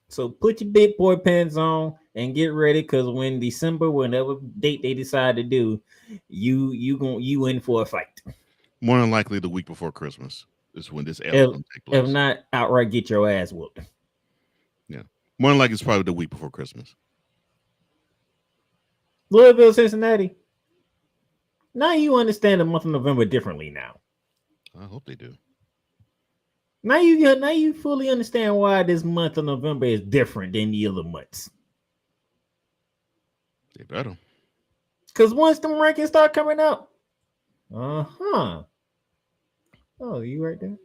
So put your big boy pants on and get ready, because when December, whenever date they decide to do, you in for a fight. More than likely, the week before Christmas is when this L is going to take place. If not, outright get your ass whooped. Yeah, more than likely, it's probably the week before Christmas. Louisville, Cincinnati. Now you understand the month of November differently now. I hope they do. Now you fully understand why this month of November is different than the other months. They better. Because once the rankings start coming out, oh, you right there.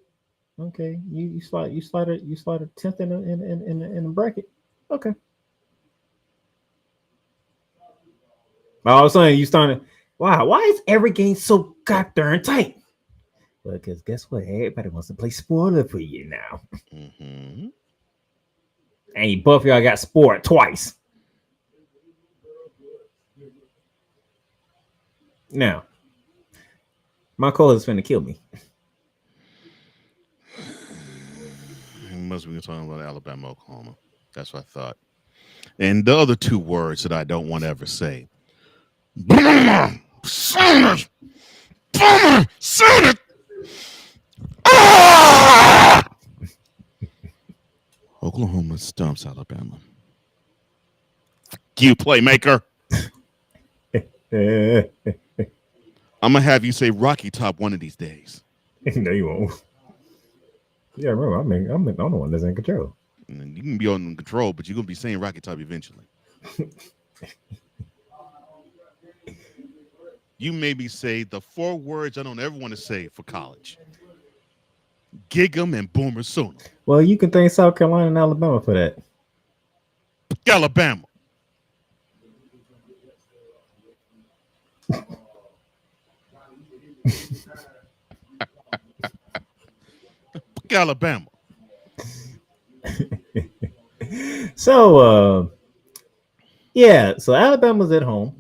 Okay, you slide a 10th in the bracket. Okay. All of a sudden you starting. Wow, why is every game so goddamn tight? Well, because guess what? Everybody wants to play spoiler for you now. Mm-hmm. And both of y'all got spoiled twice. Now, my call is finna kill me. He must be talking about Alabama, Oklahoma. That's what I thought. And the other 2 words that I don't want to ever say. Sooners! Sooners! Oklahoma stumps Alabama. You playmaker. I'm gonna have you say Rocky Top one of these days. No, you won't. Yeah, remember, I'm the one that's in control. And you can be on control, but you're gonna be saying Rocky Top eventually. You maybe say the 4 words I don't ever want to say for college. Gig 'em and Boomer Sooner. Well, you can thank South Carolina and Alabama for that. Alabama. Alabama. So, so Alabama's at home,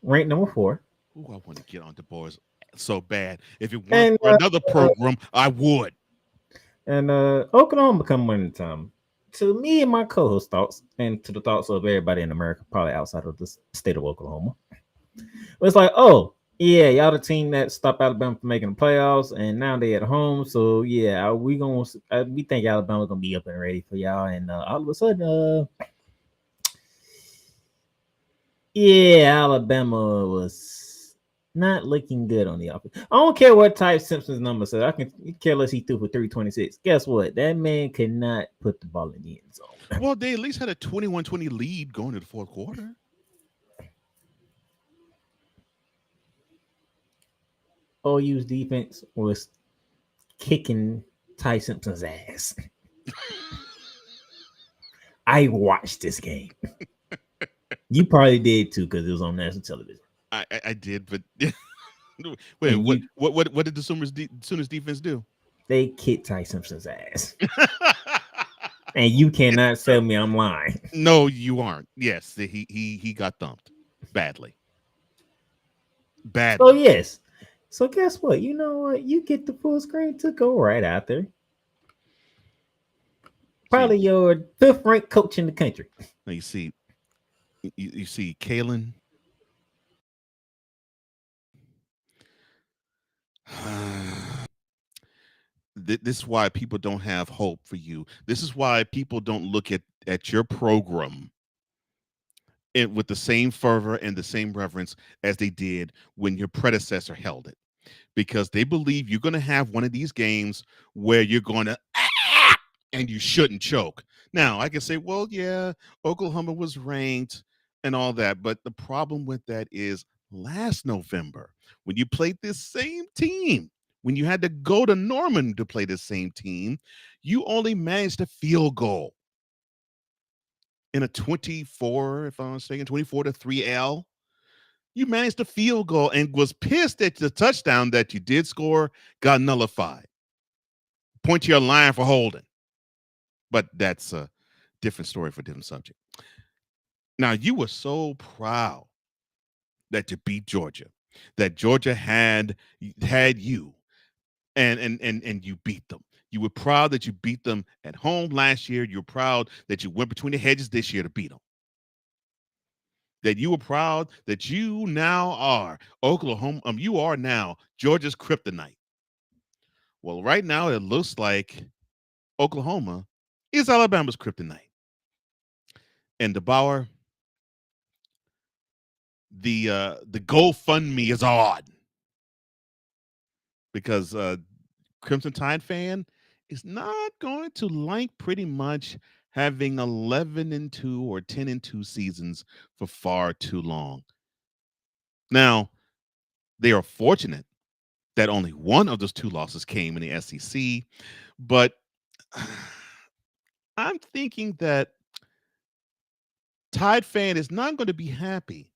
ranked number 4. Ooh, I want to get on the boys so bad. If it weren't for another program, I would. And Oklahoma come one at a time. To me and my co-host thoughts, and to the thoughts of everybody in America, probably outside of the state of Oklahoma, it's like, oh, yeah, y'all the team that stopped Alabama from making the playoffs, and now they at home. So yeah, we think Alabama's gonna be up and ready for y'all, and all of a sudden, Alabama was not looking good on the offense. I don't care what Ty Simpson's number says. I can care less he threw for 326. Guess what? That man could not put the ball in the end zone. Well, they at least had a 21-20 lead going to the 4th quarter. OU's defense was kicking Ty Simpson's ass. I watched this game. You probably did too, because it was on national television. I did, but wait, what did the Sooners defense do? They kicked Ty Simpson's ass. And you cannot tell me I'm lying. No, you aren't. Yes, he got thumped badly. Oh yes. So guess what? You know what? You get the full screen to go right out there. Probably your 5th ranked coach in the country. Now you see Kalen. This is why people don't have hope for you. This is why people don't look at your program with the same fervor and the same reverence as they did when your predecessor held it, because they believe you're going to have one of these games where you're going to and you shouldn't choke. Now I can say, well, yeah, Oklahoma was ranked and all that, but the problem with that is last November when you played this same team, when you had to go to Norman to play the same team, you only managed a field goal. in a 24, if I'm not mistaken, 24-3 L. You managed a field goal and was pissed that the touchdown that you did score got nullified. Point to your line for holding. But that's a different story for a different subject. Now, you were so proud that you beat Georgia, that Georgia had you, and you beat them. You were proud that you beat them at home last year. You were proud that you went between the hedges this year to beat them. That you were proud that you now are Oklahoma. You are now Georgia's kryptonite. Well, right now it looks like Oklahoma is Alabama's kryptonite. And DeBauer, the GoFundMe is odd because Crimson Tide fan is not going to like pretty much having 11-2 or 10-2 seasons for far too long. Now, they are fortunate that only one of those two losses came in the SEC, but I'm thinking that Tide fan is not going to be happy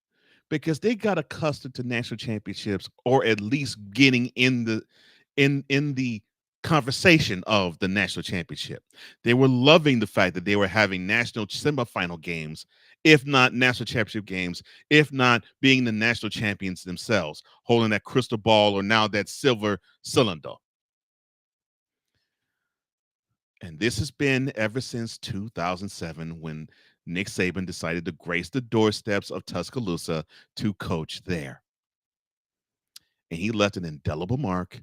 because they got accustomed to national championships, or at least getting in the conversation of the national championship. They were loving the fact that they were having national semifinal games, if not national championship games, if not being the national champions themselves, holding that crystal ball or now that silver cylinder. And this has been ever since 2007 when Nick Saban decided to grace the doorsteps of Tuscaloosa to coach there. And he left an indelible mark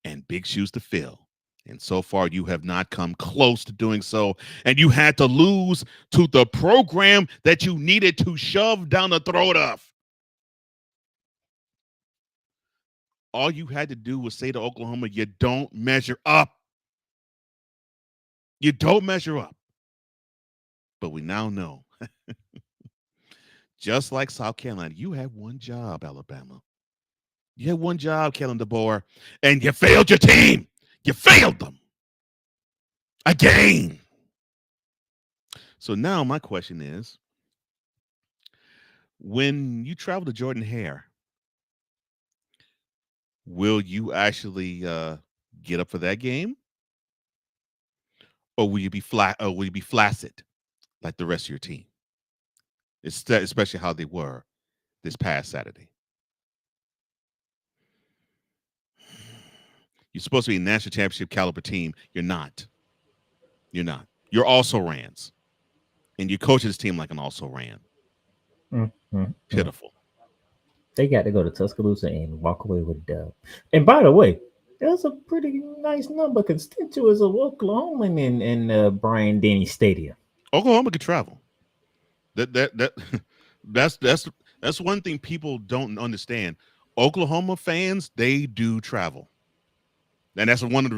and big shoes to fill. And so far, you have not come close to doing so. And you had to lose to the program that you needed to shove down the throat of. All you had to do was say to Oklahoma, you don't measure up. You don't measure up. But we now know, just like South Carolina, you had one job, Alabama. You had one job, Kellen DeBoer, and you failed your team. You failed them. Again. So now my question is, when you travel to Jordan Hare, will you actually get up for that game? Or will you be flat? Or will you be flaccid like the rest of your team? Especially how they were this past Saturday. You're supposed to be a national championship caliber team. You're not. You're not. You're also Rans. And you coach this team like an also ran. Pitiful. They got to go to Tuscaloosa and walk away with a dub. And by the way, there's a pretty nice number of constituents of Oklahoma in Brian Denny Stadium. Oklahoma could travel. That's one thing people don't understand. Oklahoma fans, they do travel. And that's one of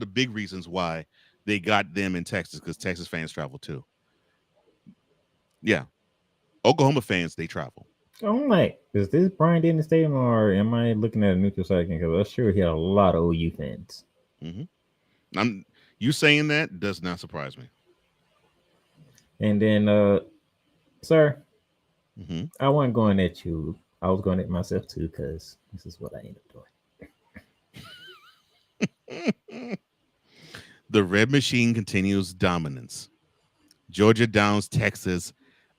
the big reasons why they got them in Texas, because Texas fans travel too. Yeah. Oklahoma fans, they travel. I'm like, is this Brian Denny Stadium or am I looking at a neutral site? Because I'm sure he had a lot of OU fans. Mm-hmm. You saying that does not surprise me. And then, sir, mm-hmm. I wasn't going at you. I was going at myself too, because this is what I ended up doing. The Red Machine continues dominance. Georgia downs Texas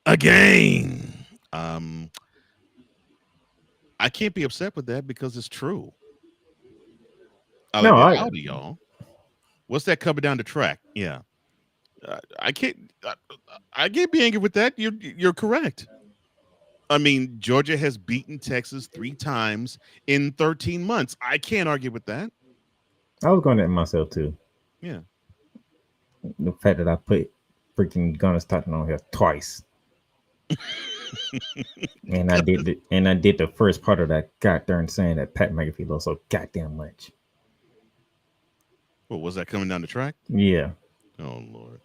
again. I can't be upset with that because it's true. Howdy, y'all. What's that coming down the track? Yeah, I can't be angry with that. You're correct. I mean, Georgia has beaten Texas 3 times in 13 months. I can't argue with that. I was going at myself too. Yeah. The fact that I put freaking Gunner Stockton on here twice. and I did the first part of that goddamn saying that Pat McAfee lost so goddamn much. What was that coming down the track? Yeah. Oh Lord.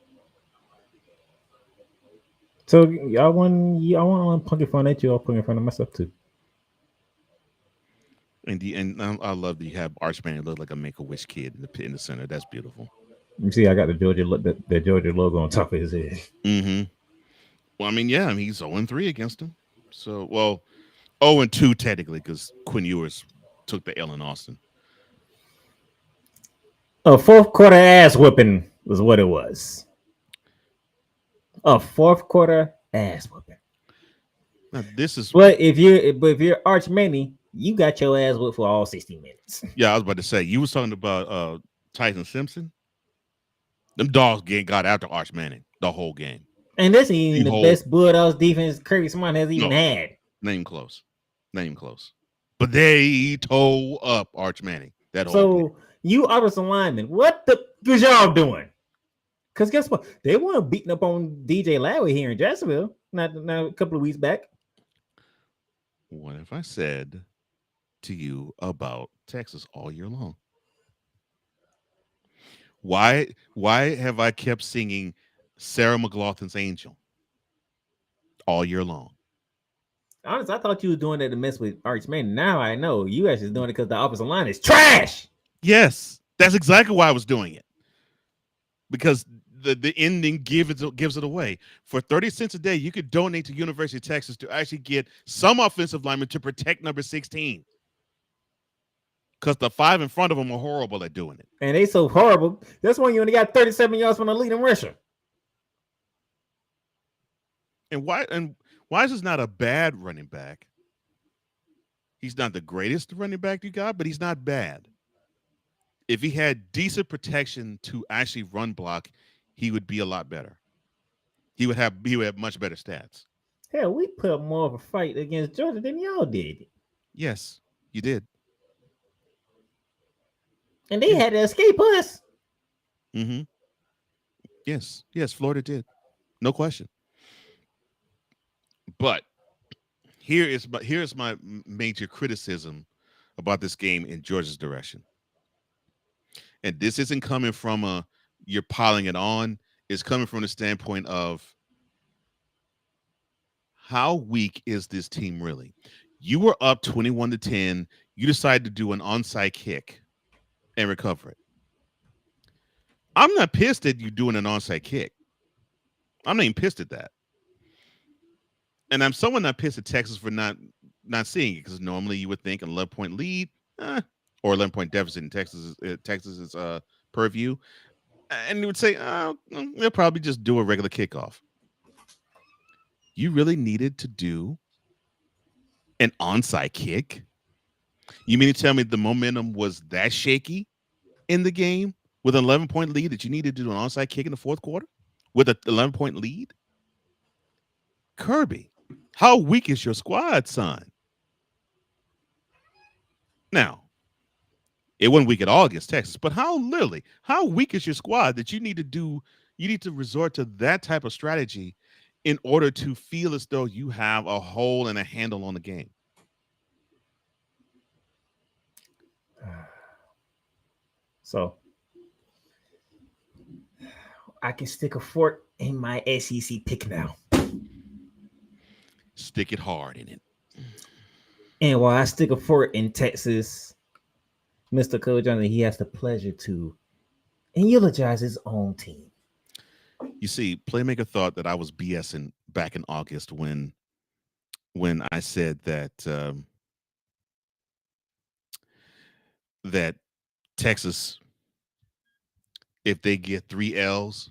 So I want poking fun at you. I'll poking fun at myself too. And I love that you have Archman look like a Make-A-Wish kid in the center. That's beautiful. You see, I got the Georgia logo on top of his head. Mm-hmm. Well, I mean, yeah, I mean, he's 0-3 against him. So, well, 0-2 technically because Quinn Ewers took the L in Austin. A fourth quarter ass whipping was what it was. A fourth quarter ass whipping. Now, this is But if you're Arch Manning, you got your ass whipped for all 60 minutes. yeah. I was about to say you was talking about Tyson Simpson. Them dogs got after Arch Manning the whole game. And this ain't even the whole- best Bulldogs defense Kirby Smart has even No. had. Not even close. Not even close. But they tore up Arch Manning. That whole game. So you offensive linemen, what the was y'all doing? Because guess what? They weren't beating up on DJ Lowry here in Jacksonville not a couple of weeks back. What have I said to you about Texas all year long? Why have I kept singing Sarah McLaughlin's Angel all year long? Honestly, I thought you were doing that to mess with Arch Manning. Now I know you actually doing it because the offensive line is trash. Yes, that's exactly why I was doing it. Because the ending gives it away. For 30 cents a day, you could donate to University of Texas to actually get some offensive linemen to protect number 16. Because the 5 in front of them are horrible at doing it. And they so horrible. That's why you only got 37 yards from the leading rusher. And why is this not a bad running back? He's not the greatest running back you got, but he's not bad. If he had decent protection to actually run block, he would be a lot better. He would have much better stats. Hell, we put up more of a fight against Georgia than y'all did. Yes, you did. And they had to escape us. Mm-hmm. Yes, Florida did. No question. But here's my major criticism about this game in Georgia's direction. And this isn't coming from you're piling it on. It's coming from the standpoint of how weak is this team really? You were up 21-10. You decided to do an onside kick and recover it. I'm not pissed at you doing an onside kick. I'm not even pissed at that. And I'm somewhat not pissed at Texas for not seeing it, because normally you would think an 11-point lead or 11-point deficit in Texas's purview, and you would say, they'll probably just do a regular kickoff. You really needed to do an onside kick? You mean to tell me the momentum was that shaky in the game with an 11-point lead that you needed to do an onside kick in the fourth quarter with an 11-point lead? Kirby, how weak is your squad, son? Now, it wasn't weak at all against Texas, but how weak is your squad that you need to resort to that type of strategy in order to feel as though you have a hold and a handle on the game? So I can stick a fork in my SEC pick now. Stick it hard in it. And while I stick a fork in Texas, Mr. Coach Johnson, he has the pleasure to eulogize his own team. You see, Playmaker thought that I was BSing back in August when I said that that Texas, if they get 3 L's,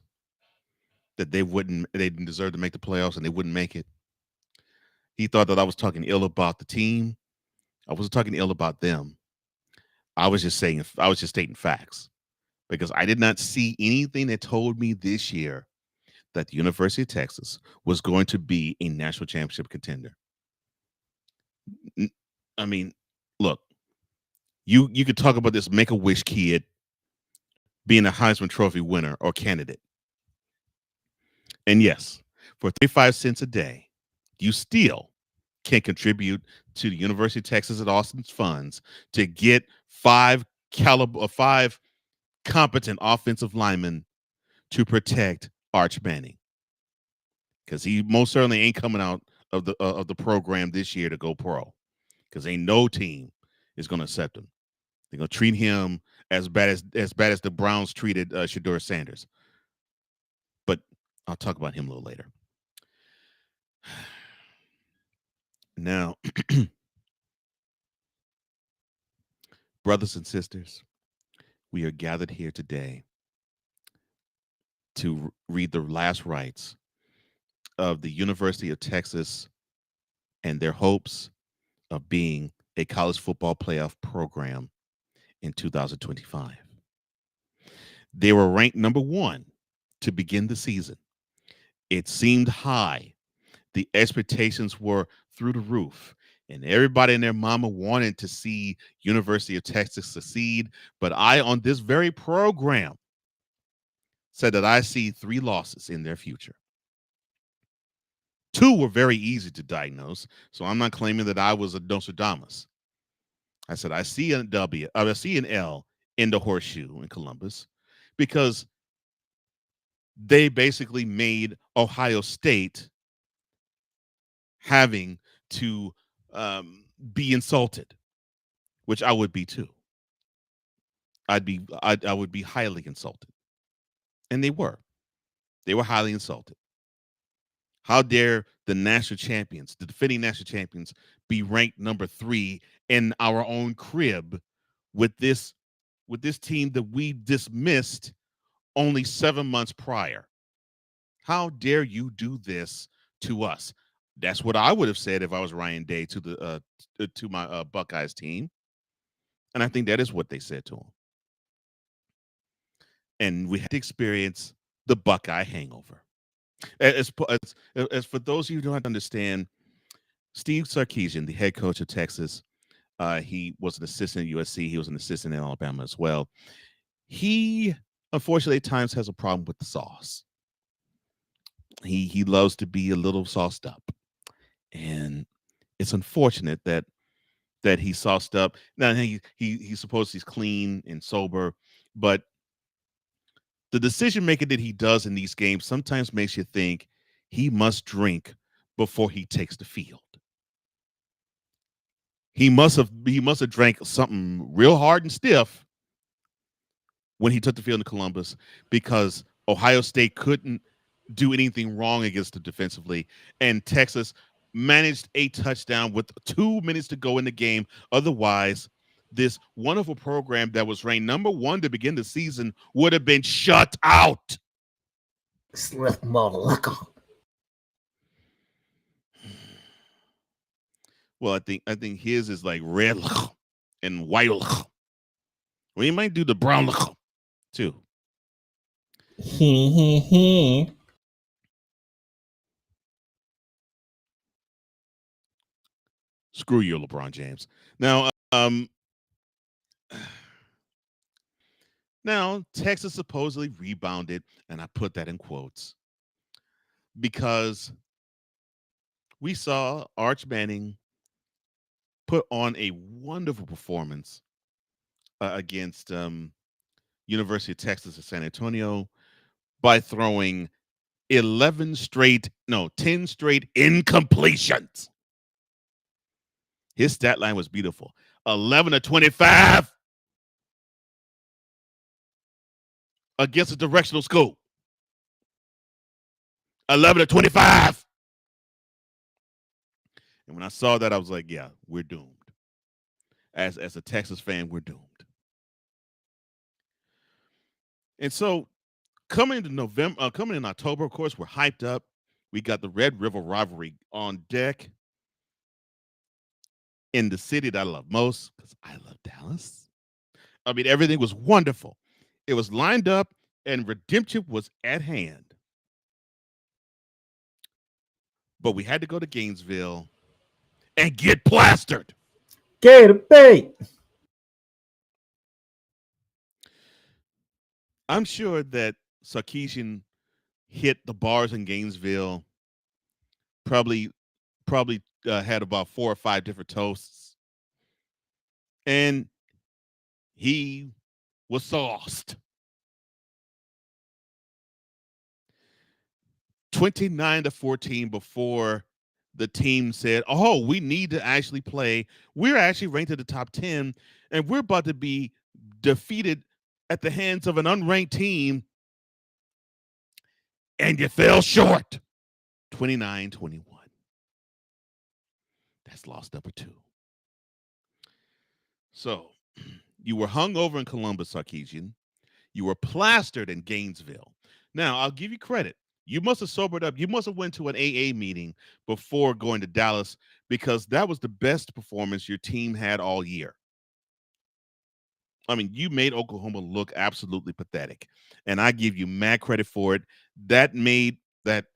that they didn't deserve to make the playoffs and they wouldn't make it. He thought that I was talking ill about the team. I wasn't talking ill about them. I was just stating facts, because I did not see anything that told me this year that the University of Texas was going to be a national championship contender. I mean, look, you could talk about this Make-A-Wish kid being a Heisman Trophy winner or candidate. And yes, for 35 cents a day, you still can contribute to the University of Texas at Austin's funds to get 5 competent offensive linemen to protect Arch Manning, because he most certainly ain't coming out of the program this year to go pro, because ain't no team is going to accept him. They're going to treat him as bad as the Browns treated Shedeur Sanders. But I'll talk about him a little later. Now, brothers and sisters, we are gathered here today to read the last rites of the University of Texas and their hopes of being a college football playoff program in 2025. They were ranked number 1 to begin the season. It seemed high. The expectations were through the roof, and everybody and their mama wanted to see University of Texas succeed. But I, on this very program, said that I see 3 losses in their future. 2 were very easy to diagnose, so I'm not claiming that I was a Nostradamus. I said I see a W, I see an L in the horseshoe in Columbus, because they basically made Ohio State having to be insulted, which I would be too. I would be highly insulted, and they were highly insulted. How dare the national champions, the defending national champions, be ranked number 3 in our own crib with this team that we dismissed only 7 months prior? How dare you do this to us? That's what I would have said if I was Ryan Day to my Buckeyes team, and I think that is what they said to him. And we had to experience the Buckeye hangover. As for those of you who don't understand, Steve Sarkisian, the head coach of Texas, he was an assistant at USC. He was an assistant in Alabama as well. He, unfortunately, at times has a problem with the sauce. He loves to be a little sauced up, and it's unfortunate that he's sauced up. Now he supposes he's clean and sober, but the decision making that he does in these games sometimes makes you think he must drink before he takes the field. He must have drank something real hard and stiff when he took the field in Columbus, because Ohio State couldn't do anything wrong against them defensively, and Texas managed a touchdown with 2 minutes to go in the game. Otherwise, this wonderful program that was ranked number 1 to begin the season would have been shut out. Slip motherfucker. Well, I think his is like red and white. Well, he might do the brown too. Screw you, LeBron James. Now Texas supposedly rebounded, and I put that in quotes, because we saw Arch Manning put on a wonderful performance against University of Texas at San Antonio by throwing 10 straight incompletions. His stat line was beautiful. 11 of 25 against a directional scope. 11 of 25. And when I saw that, I was like, yeah, we're doomed. As a Texas fan, we're doomed. And so coming in October, of course, we're hyped up. We got the Red River rivalry on deck in the city that I love most, because I love Dallas. I mean, everything was wonderful. It was lined up, and redemption was at hand. But we had to go to Gainesville and get plastered. Get a bait. I'm sure that Sarkisian hit the bars in Gainesville, probably had about 4 or 5 different toasts, and he was sauced. 29-14 before the team said, oh, we need to actually play. We're actually ranked in the top 10, and we're about to be defeated at the hands of an unranked team, and you fell short. 29-21. That's loss number 2. So you were hung over in Columbus, Sarkeesian. You were plastered in Gainesville. Now, I'll give you credit. You must have sobered up. You must have went to an AA meeting before going to Dallas, because that was the best performance your team had all year. I mean, you made Oklahoma look absolutely pathetic, and I give you mad credit for it. That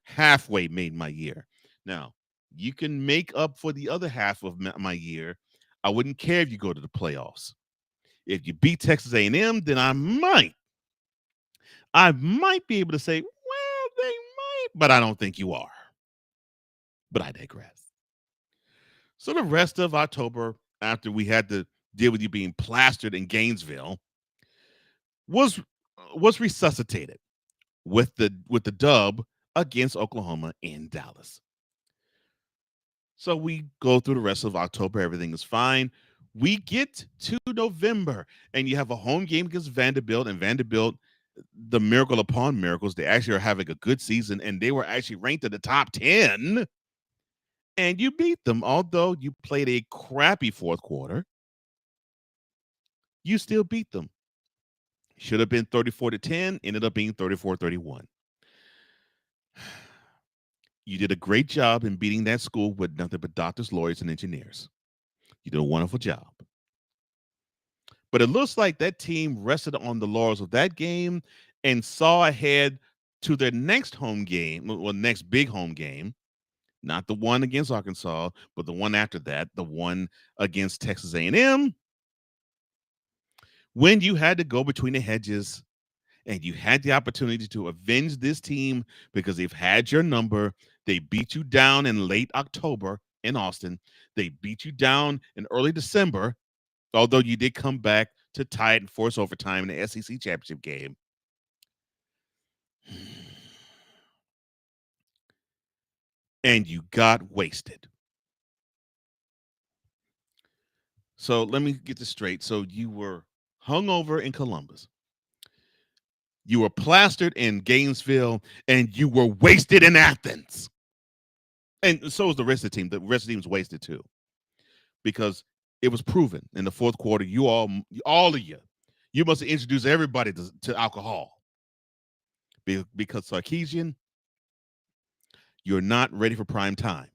halfway made my year. Now, you can make up for the other half of my year. I wouldn't care if you go to the playoffs. If you beat Texas A&M, then I might be able to say, well, they might, but I don't think you are. But I digress. So the rest of October, after we had to deal with you being plastered in Gainesville, was resuscitated with the dub against Oklahoma in Dallas. So we go through the rest of October. Everything is fine. We get to November, and you have a home game against Vanderbilt, and Vanderbilt, the miracle upon miracles, they actually are having a good season, and they were actually ranked in the top 10, and you beat them. Although you played a crappy fourth quarter, you still beat them. Should have been 34-10, ended up being 34-31. You did a great job in beating that school with nothing but doctors, lawyers, and engineers. You did a wonderful job. But it looks like that team rested on the laurels of that game and saw ahead to their next home game, well, next big home game, not the one against Arkansas, but the one after that, the one against Texas A&M, when you had to go between the hedges and you had the opportunity to avenge this team because they've had your number. They beat you down in late October in Austin. They beat you down in early December, although you did come back to tie it and force overtime in the SEC championship game. And you got wasted. So let me get this straight. So you were hungover in Columbus. You were plastered in Gainesville, and you were wasted in Athens. And so was the rest of the team. The rest of the team was wasted too, because it was proven in the fourth quarter. You all of you must have introduced everybody to alcohol, because Sarkeesian, you're not ready for prime time.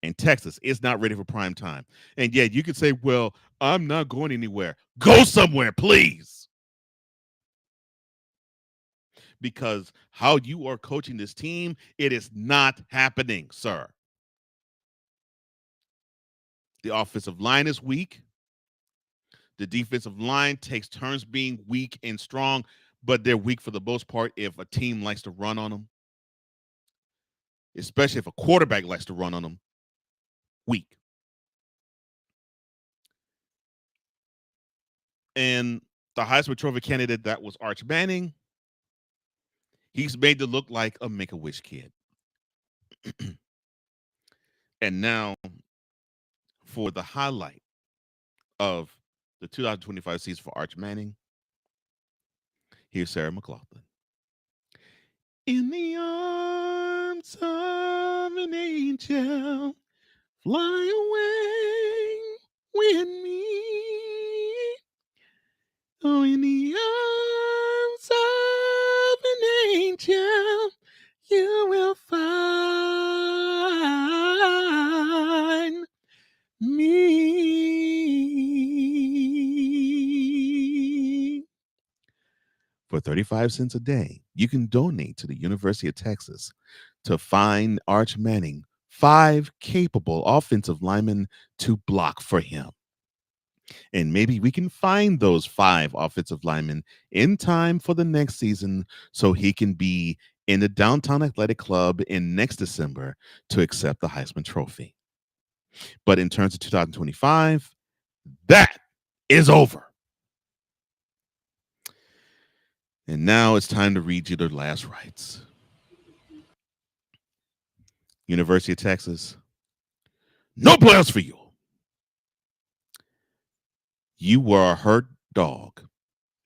And Texas is not ready for prime time. And yet you could say, well, I'm not going anywhere. Go somewhere, please. Because how you are coaching this team, it is not happening, sir. The offensive line is weak. The defensive line takes turns being weak and strong, but they're weak for the most part if a team likes to run on them, especially if a quarterback likes to run on them. Weak. And the Heisman Trophy candidate, that was Arch Manning, he's made to look like a Make-A-Wish kid. And now, for the highlight of the 2025 season for Arch Manning, here's Sarah McLachlan. In the arms of an angel, fly away with me. Oh, in the arms of an angel, you will find me. For 35 cents a day, you can donate to the University of Texas to find Arch Manning 5 capable offensive linemen to block for him. And maybe we can find those 5 offensive linemen in time for the next season so he can be in the Downtown Athletic Club in next December to accept the Heisman Trophy. But in terms of 2025, that is over. And now it's time to read you the last rites. University of Texas, no playoffs for you. You were a hurt dog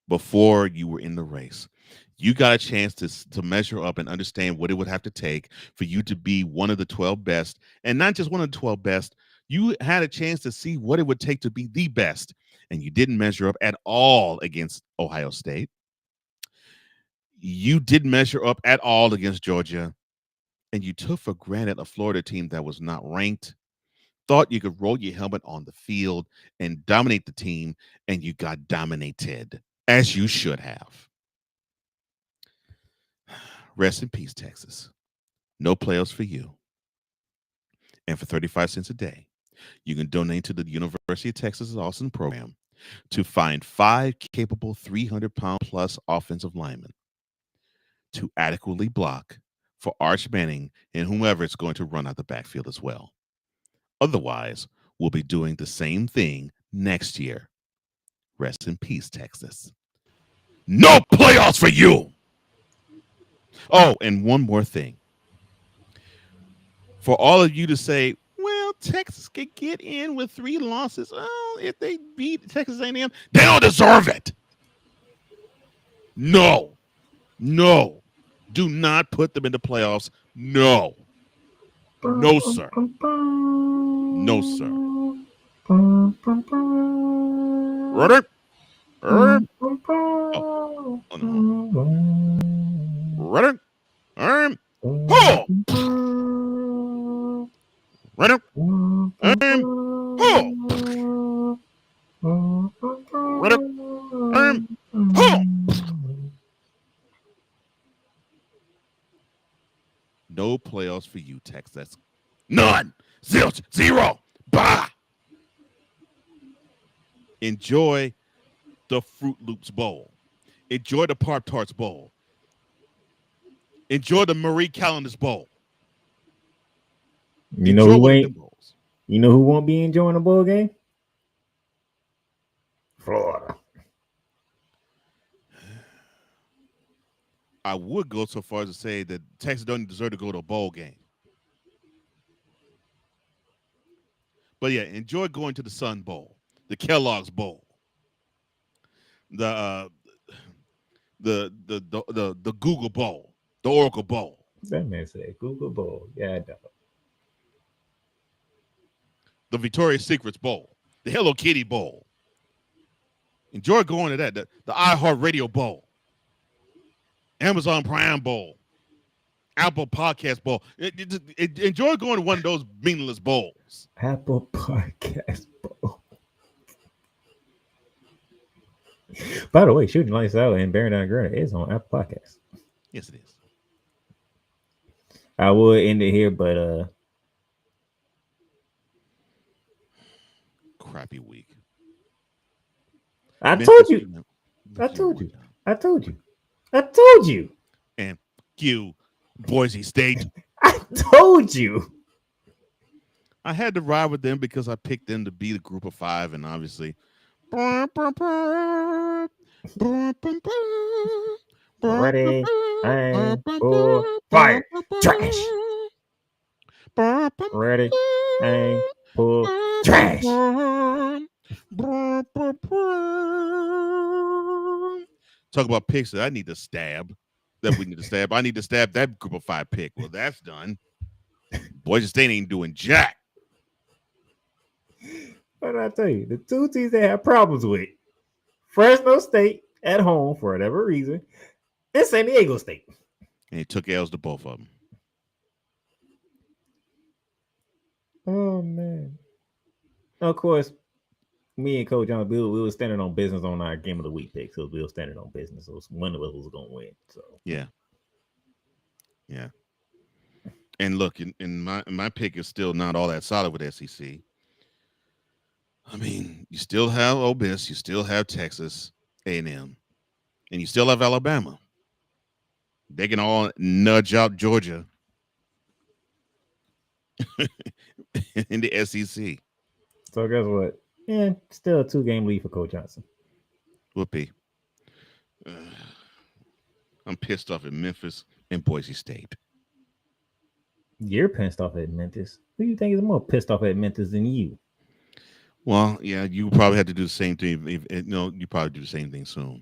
before you were in the race. You got a chance to measure up and understand what it would have to take for you to be one of the 12 best, and not just one of the 12 best, You had a chance to see what it would take to be the best, and you didn't measure up at all against Ohio State. You didn't measure up at all against Georgia, and you took for granted a Florida team that was not ranked, thought you could roll your helmet on the field and dominate the team, and you got dominated, as you should have. Rest in peace, Texas. No playoffs for you. And for 35 cents a day, you can donate to the University of Texas Austin program to find 5 capable 300-pound plus offensive linemen to adequately block for Arch Manning and whomever is going to run out the backfield as well. Otherwise, we'll be doing the same thing next year. Rest in peace, Texas. No playoffs for you. Oh, and one more thing. For all of you to say, well, Texas could get in with 3 losses. Oh, if they beat Texas A&M, they don't deserve it. No. Do not put them in the playoffs. No, sir. No, sir. Ready? Oh, no. Ready? Oh. Ready? Ready? No playoffs for you, Texas. None. Zilch. Zero. Bah. Enjoy the Fruit Loops Bowl. Enjoy the Pop-Tarts Bowl. Enjoy the Marie Callender's Bowl. You know who won't be enjoying the bowl game? Florida. I would go so far as to say that Texas doesn't deserve to go to a bowl game. But yeah, enjoy going to the Sun Bowl, the Kellogg's Bowl, the Google Bowl, the Oracle Bowl. That man said Google Bowl. Yeah, I know. The Victoria's Secrets Bowl, the Hello Kitty Bowl. Enjoy going to that, the iHeartRadio Bowl, Amazon Prime Bowl, Apple Podcast Bowl. Enjoy going to one of those meaningless bowls. Apple Podcast Bowl. By the way, Shooting Lights Out and Bearing Down Gridiron is on Apple Podcasts. Yes, it is. I would end it here, but crappy week. I told you. And you, Boise State. I told you. I had to ride with them because I picked them to be the group of 5, and obviously. Ready, aim, pull, fire, trash. Ready, aim, pull, trash. Talk about picks that I need to stab. That we need to stab. I need to stab that group of 5 pick. Well, that's done. Boise State ain't doing jack. What did I tell you? The 2 teams they have problems with: Fresno State at home for whatever reason, and San Diego State. And he took L's to both of them. Oh man! Of course, me and Coach John, we were standing on business on our game of the week pick, so we were standing on business. So one of us was going to win. So yeah. And look, in my pick is still not all that solid with SEC. I mean, you still have Ole Miss, you still have Texas A&M, and you still have Alabama. They can all nudge out Georgia in the SEC. So guess what? Yeah, still a 2-game lead for Coach Johnson. Whoopee. I'm pissed off at Memphis and Boise State. You're pissed off at Memphis. Who do you think is more pissed off at Memphis than you? Well, yeah, you probably have to do the same thing. You probably do the same thing soon.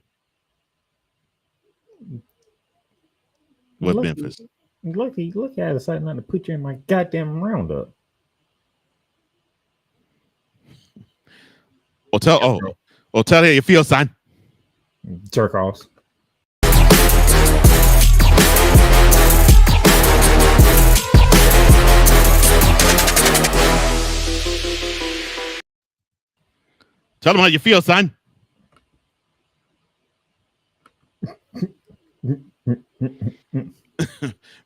With Memphis. Lucky I decided not to put you in my goddamn roundup. tell how you feel, son. Jerk offs. Tell them how you feel, son.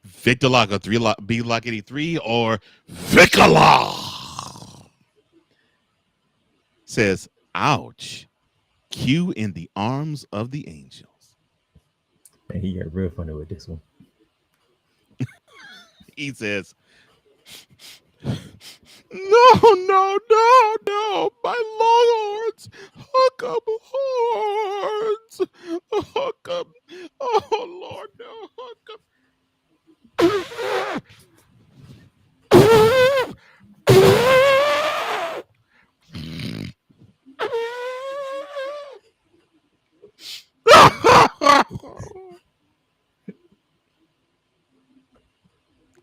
Victor Lager, B Lock 83, or Vicala says, ouch. Q in the arms of the angels. Man, he got real funny with this one. He says, no, my longhorns, hook up horns, hook up, oh Lord, no, hook up.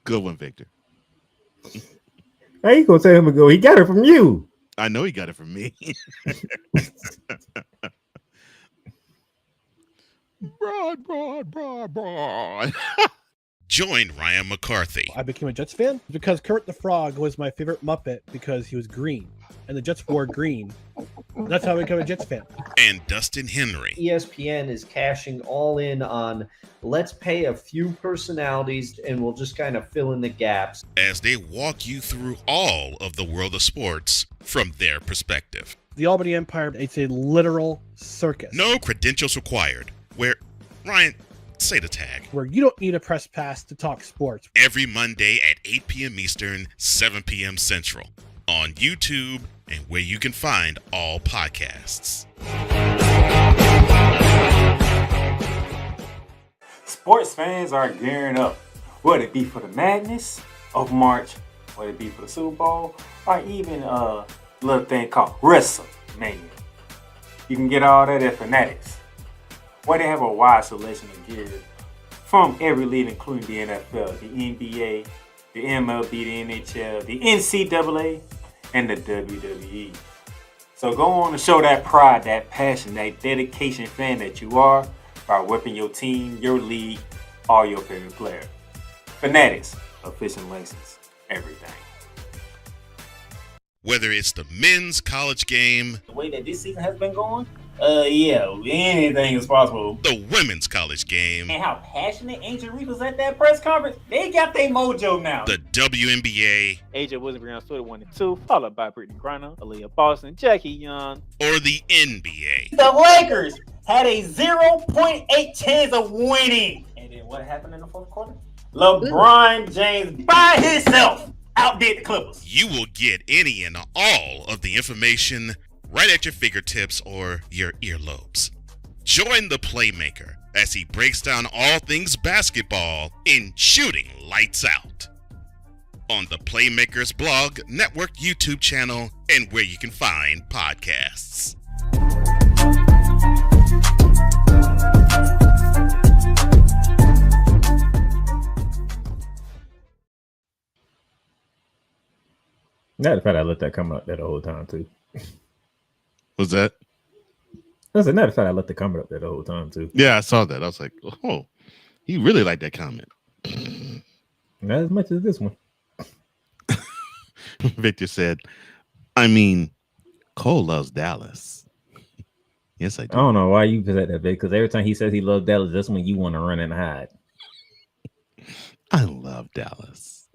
Good one, Victor. How you gonna tell him to go? He got it from you. I know he got it from me. broad. Join Ryan McCarthy. I became a Jets fan because Kurt the Frog was my favorite Muppet because he was green, and the Jets wore green. That's how I became a Jets fan. And Dustin Henry. ESPN is cashing all in on let's pay a few personalities and we'll just kind of fill in the gaps. As they walk you through all of the world of sports from their perspective. The Albany Empire, it's a literal circus. No credentials required. Where, Ryan, say the tag. Where you don't need a press pass to talk sports. Every Monday at 8 p.m. Eastern, 7 p.m. Central. On YouTube and where you can find all podcasts. Sports fans are gearing up, whether it be for the madness of March, whether it be for the Super Bowl, or even a little thing called WrestleMania. You can get all that at Fanatics, where they have a wide selection of gear from every league, including the NFL, the NBA, the MLB, the NHL, the NCAA, and the WWE. So go on and show that pride, that passion, that dedication fan that you are by whipping your team, your league, or your favorite player. Fanatics, official license, everything. Whether it's the men's college game, The way that this season has been going, anything is possible. the women's college game, And how passionate Angel Reese was at that press conference, they got their mojo now. the WNBA, AJ Wilson on Twitter 1 and 2, followed by Brittany Griner, Aaliyah Boston, Jackie Young. or the NBA. The Lakers had a 0.8 chance of winning. And then what happened in the fourth quarter? LeBron James by himself outdid the Clippers. You will get any and all of the information right at your fingertips or your earlobes. Join the Playmaker as he breaks down all things basketball in Shooting Lights Out. On the Playmakers blog, network, YouTube channel, and where you can find podcasts. Not the fact I let that come up that whole time too. Was that? That's another fact I let the comment up there the whole time too. Yeah, I saw that. I was like, oh, he really liked that comment. Not as much as this one. Victor said, I mean, Cole loves Dallas. Yes, I I do. don't know why you said that, big, because every time he says he loves Dallas, that's when you want to run and hide. I love Dallas.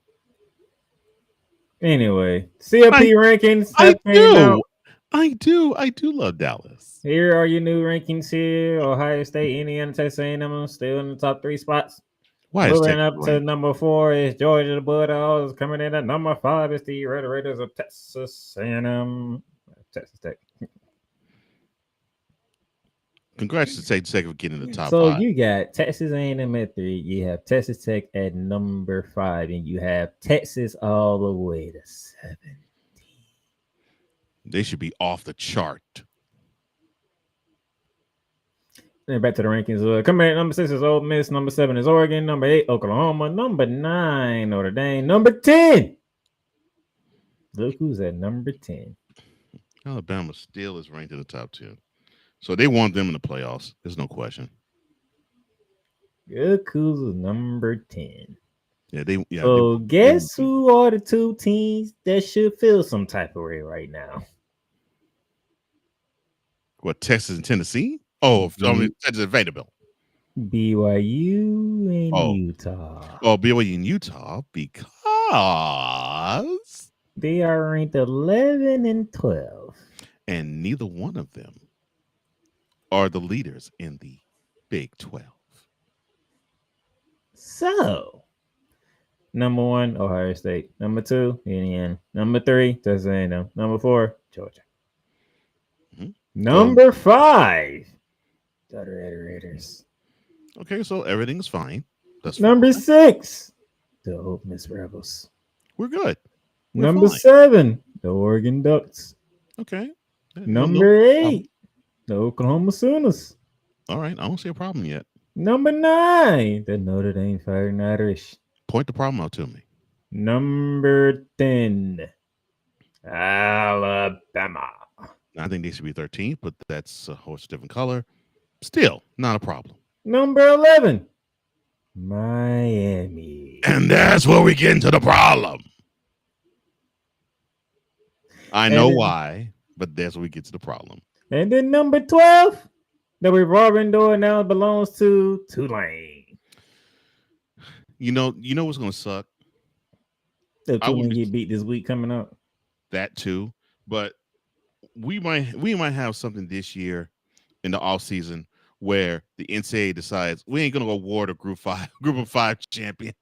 Anyway, CLP rankings. I have came out. do. I do love Dallas. Here are your new rankings here. Ohio State, Indiana, Texas A&M still in the top 3 spots. Why is Moving up Texas to ranked? number 4 is Georgia, the Bulldogs. Coming in at number 5 is the Red Raiders of Texas A&M. Texas Tech. Congrats to Texas Tech for getting in the top So 5. you got Texas A&M at 3. You have Texas Tech at number 5, and you have Texas all the way to 7. They should be off the chart. Then back to the rankings. Coming in at number 6 is Ole Miss. Number 7 is Oregon. Number 8, Oklahoma. Number 9, Notre Dame. Number 10. Look who's at number 10. Alabama still is ranked in the top 10. So they want them in the playoffs. There's no question. Yakuza number 10. Yeah, So guess who are the two teams that should feel some type of way right now? What, Texas and Tennessee? Oh, I mean, Texas and Vanderbilt. BYU and Utah. Oh, BYU and Utah because they are ranked 11 and 12. And neither one of them are the leaders in the Big 12. So, number 1, Ohio State. Number 2, Indiana. Number 3, Texas A&M. Number 4, Georgia. Mm-hmm. Number 5, the Red Raiders. Okay, so everything's fine. That's number fine. 6, the Ole Miss Rebels. We're good. Number 7, the Oregon Ducks. Okay. Number 8, the Oklahoma Sooners. All right, I don't see a problem yet. Number 9, the Notre Dame Fighting Irish. Point the problem out to me. Number 10, Alabama. I think they should be 13th, but that's a horse different color. Still, not a problem. Number 11, Miami. And that's where we get into the problem. I know why, but that's where we get to the problem. And then number 12, the revolving door now belongs to Tulane. You know what's going to suck? The Tulane get beat this week coming up. That too, but we might have something this year in the offseason where the NCAA decides we ain't going to award a group of 5 champion.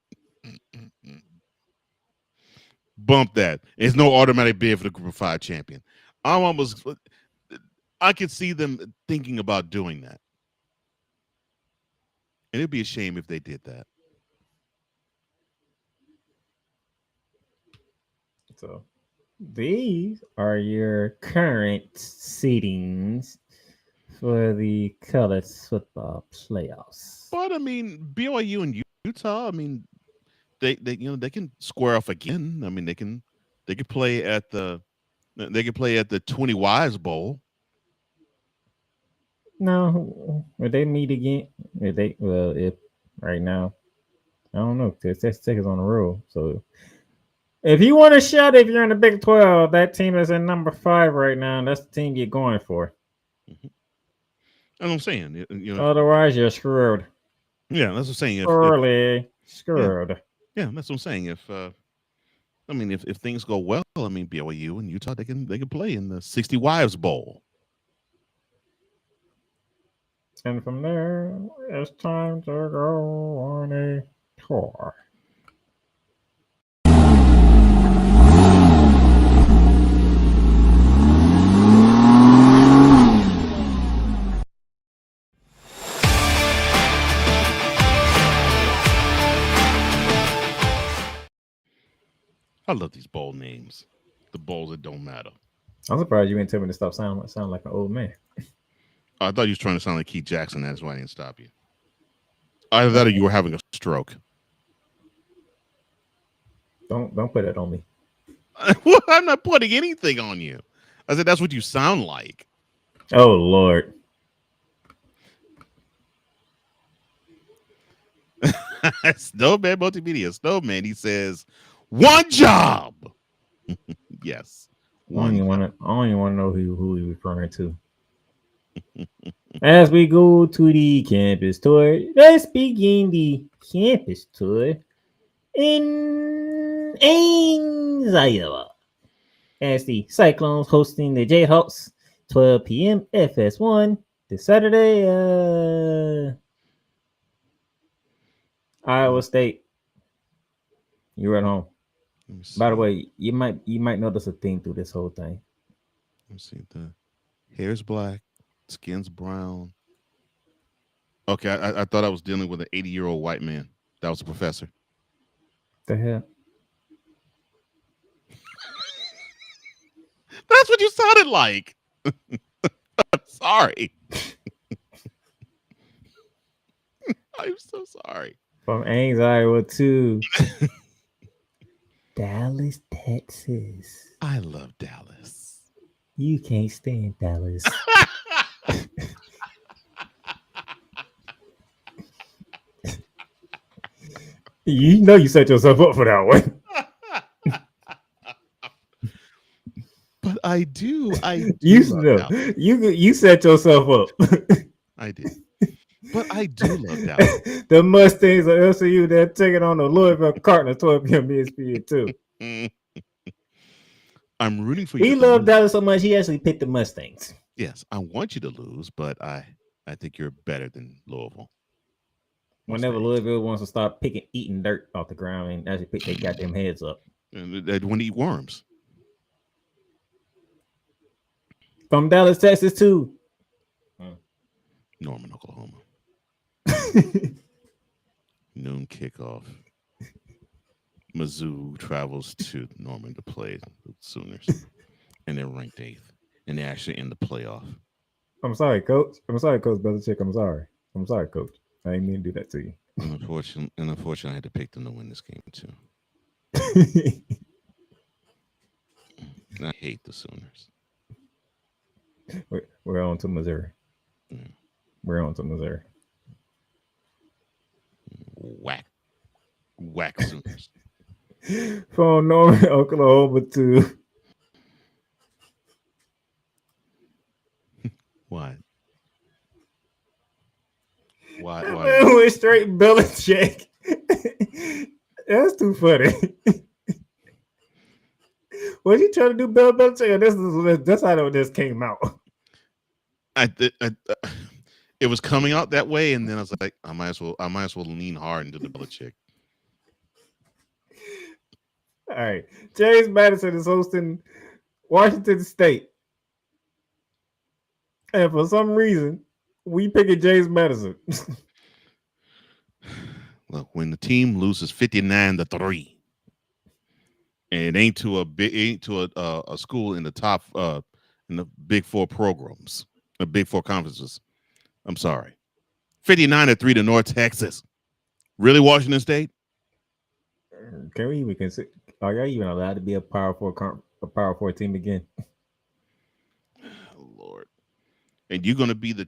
Bump that. There's no automatic bid for the group of 5 champion. I could see them thinking about doing that. And it'd be a shame if they did that. So these are your current seedings for the college football playoffs. But I mean, BYU and Utah, I mean, they can square off again. I mean, they can play at the 20 Wives Bowl. No, would they meet again? If right now, I don't know because Texas is on the road. So if you want a shot, if you're in the Big 12, that team is in number 5 right now, and that's the team you're going for. Mm-hmm. That's what I'm saying. Otherwise, you're screwed. Yeah, that's what I'm saying. Screwed. Yeah, that's what I'm saying. If things go well, I mean, BYU and Utah, they can play in the 60 Wives Bowl. And from there, it's time to go on a tour. I love these bowl names. The bowls that don't matter. I'm surprised you didn't tell me to stop sounding like an old man. I thought you was trying to sound like Keith Jackson. That's why I didn't stop you. Either that or you were having a stroke. Don't put it on me. Well, I'm not putting anything on you. I said that's what you sound like. Oh Lord. Snowman Multimedia. Snowman, he says, one job. Yes. I don't even want to know who he's referring to. As we go to the campus tour, let's begin the campus tour in Ames, Iowa. As the Cyclones hosting the Jayhawks, 12 p.m. FS1 this Saturday. Iowa State. You're at home. By the way, you might notice a theme through this whole thing. Let me see. The hair's black, skin's brown. Okay, I thought I was dealing with an 80-year-old white man. That was a professor. The hell? That's what you sounded like. I'm sorry. I'm so sorry. From Ames, Iowa to Dallas, Texas. I love Dallas. You can't stand Dallas. You know you set yourself up for that one. But I do. You love know, Dallas. you set yourself up. I did. But I do love Dallas. The Mustangs of LSU, they're taking on the Louisville Cardinals 12 p.m. ESPN too. I'm rooting for you. He loved Dallas so much he actually picked the Mustangs. Yes, I want you to lose, but I think you're better than Louisville. Whenever Louisville wants to start eating dirt off the ground and actually pick their goddamn heads up. And they want to eat worms. From Dallas, Texas to Norman, Oklahoma. Noon kickoff. Mizzou travels to Norman to play the Sooners. And they're ranked 8th. And they're actually in the playoff. I'm sorry, Coach. Belichick. I'm sorry, Coach. I didn't mean to do that to you. And unfortunately, I had to pick them to win this game too. I hate the Sooners. We're on to Missouri. Yeah. We're on to Missouri. Whack Sooners. From Norman, Oklahoma to Why? Man, went straight Belichick. That's too funny. Was you trying to do Bill Belichick? That's how this came out. It was coming out that way, and then I was like, I might as well lean hard into the Belichick. All right, James Madison is hosting Washington State, and for some reason, we picking James Madison. Look, when the team loses 59-3, and it ain't to a school in the top in the Big Four programs, the Big Four conferences. I'm sorry, 59-3 to North Texas. Really, Washington State? Can we even consider? Are y'all even allowed to be a Power Four team again? Oh, Lord. And you're gonna be the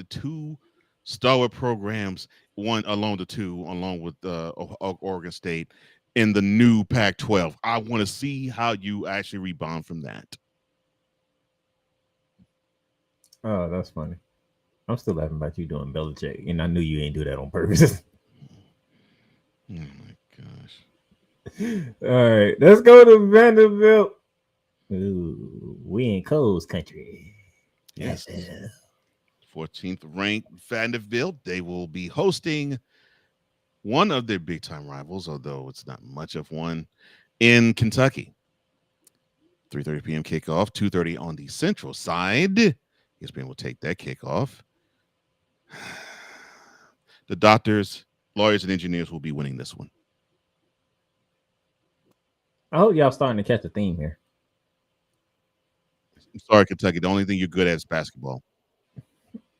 two stalwart programs, one along with Oregon State in the new Pac-12. I want to see how you actually rebound from that. Oh, that's funny. I'm still laughing about you doing Belichick, and I knew you ain't do that on purpose. Oh my gosh. All right, let's go to Vanderbilt. Ooh, we in Cole's country. Yes. 14th ranked Vanderbilt. They will be hosting one of their big time rivals, although it's not much of one, in Kentucky. 3:30 p.m. kickoff, 2:30 on the central side. ESPN will take that kickoff. The doctors, lawyers, and engineers will be winning this one. I hope y'all starting to catch the theme here. I'm sorry, Kentucky. The only thing you're good at is basketball.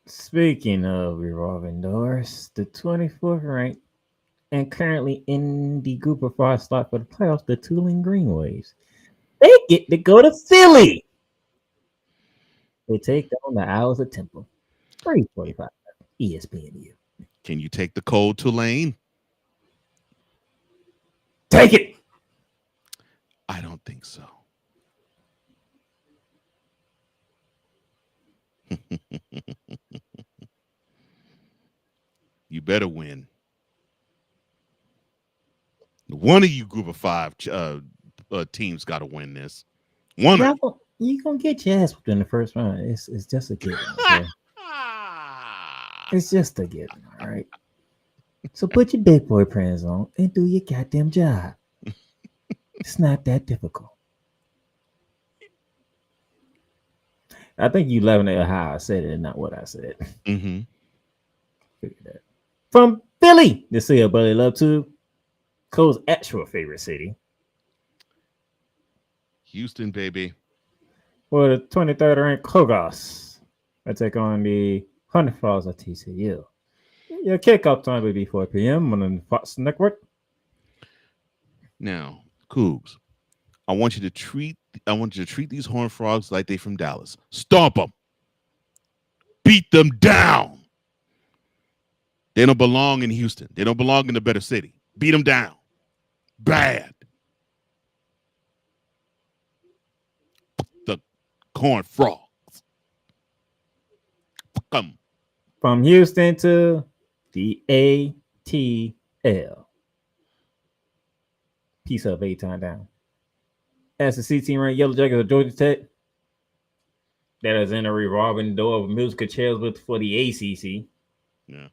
Speaking of revolving doors, the 24th ranked and currently in the group of 5 slot for the playoffs, the Tulane Green Waves. They get to go to Philly. They take on the Owls of Temple. 3:45 ESPNU. Can you take the cold Tulane? Take it. I don't think so. You better win. One of you group of 5 teams got to win this. You're gonna get your ass in the first round. It's just a given. Okay? It's just a given. All right. So put your big boy pants on and do your goddamn job. It's not that difficult. I think you loving it how I said it and not what I said. Mm-hmm. Figure that. From Philly, the city of Buddy Love to Cole's actual favorite city. Houston, baby. For the 23rd ranked Cougars, I take on the Hunter Falls of TCU. Your kickoff time will be 4 p.m. on the Fox Network. Now, Cougs, I want you to treat these Horned Frogs like they from Dallas. Stomp them. Beat them down. They don't belong in Houston. They don't belong in the better city. Beat them down. Bad. The Corn Frogs. Come. From Houston to the ATL. Peace up, 8-time down. As the C team ranked Yellow Jackets of Georgia Tech, that is in a revolving door of musical chairs for the ACC. Yeah.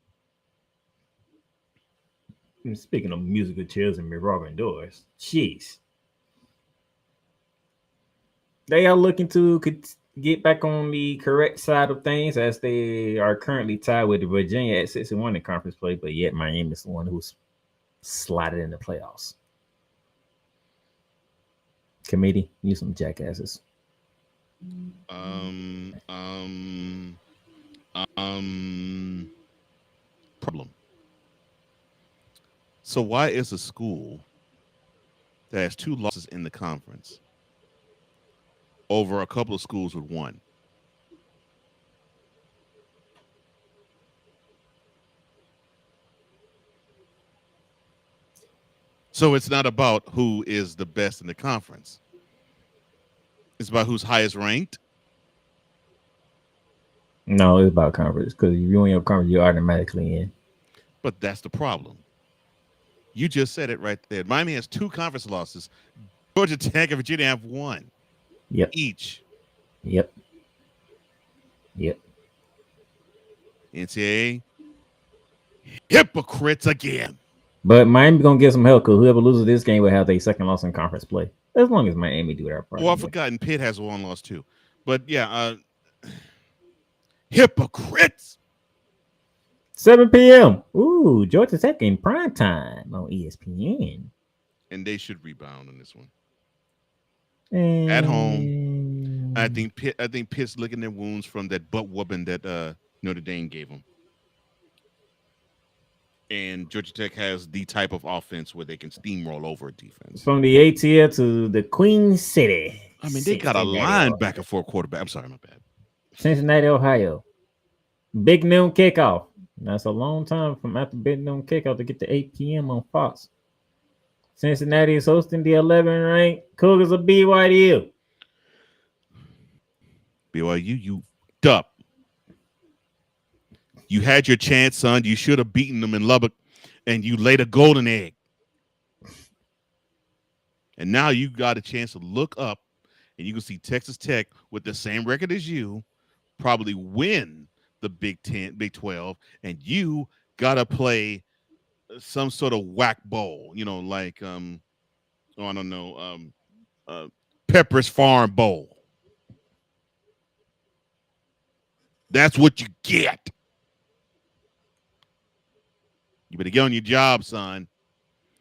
And speaking of musical chairs and revolving doors, jeez. They are looking to get back on the correct side of things as they are currently tied with Virginia at 6-1 in conference play, but yet Miami is the one who's slotted in the playoffs. Committee, you some jackasses. Problem. So why is a school that has 2 losses in the conference over a couple of schools with 1? So it's not about who is the best in the conference. It's about who's highest ranked. No, it's about conference because if you in your conference, you're automatically in. But that's the problem. You just said it right there. Miami has 2 conference losses. Georgia Tech and Virginia have 1. Yep. Each. Yep. NCAA hypocrites again. But Miami gonna get some help because whoever loses this game will have their second loss in conference play. As long as Miami do their part. Well, I've forgotten Pitt has 1 loss too. But yeah, hypocrites. 7 p.m. Ooh, Georgia Tech in prime time on ESPN. And they should rebound on this one. And At home. I think Pitt's licking their wounds from that butt whooping that Notre Dame gave them. And Georgia Tech has the type of offense where they can steamroll over a defense. From the ATL to the Queen City. I mean, they got a linebacker for a quarterback. I'm sorry, my bad. Cincinnati, Ohio. Big noon kickoff. That's a long time from after big noon kickoff to get to 8 p.m. on Fox. Cincinnati is hosting the 11th ranked Cougars of BYU. BYU, you dup. You had your chance, son. You should have beaten them in Lubbock, and you laid a golden egg. And now you got a chance to look up, and you can see Texas Tech with the same record as you probably win the Big 10, Big 12, and you got to play some sort of whack bowl, like I don't know, Pepper's Farm Bowl. That's what you get. You better get on your job, son.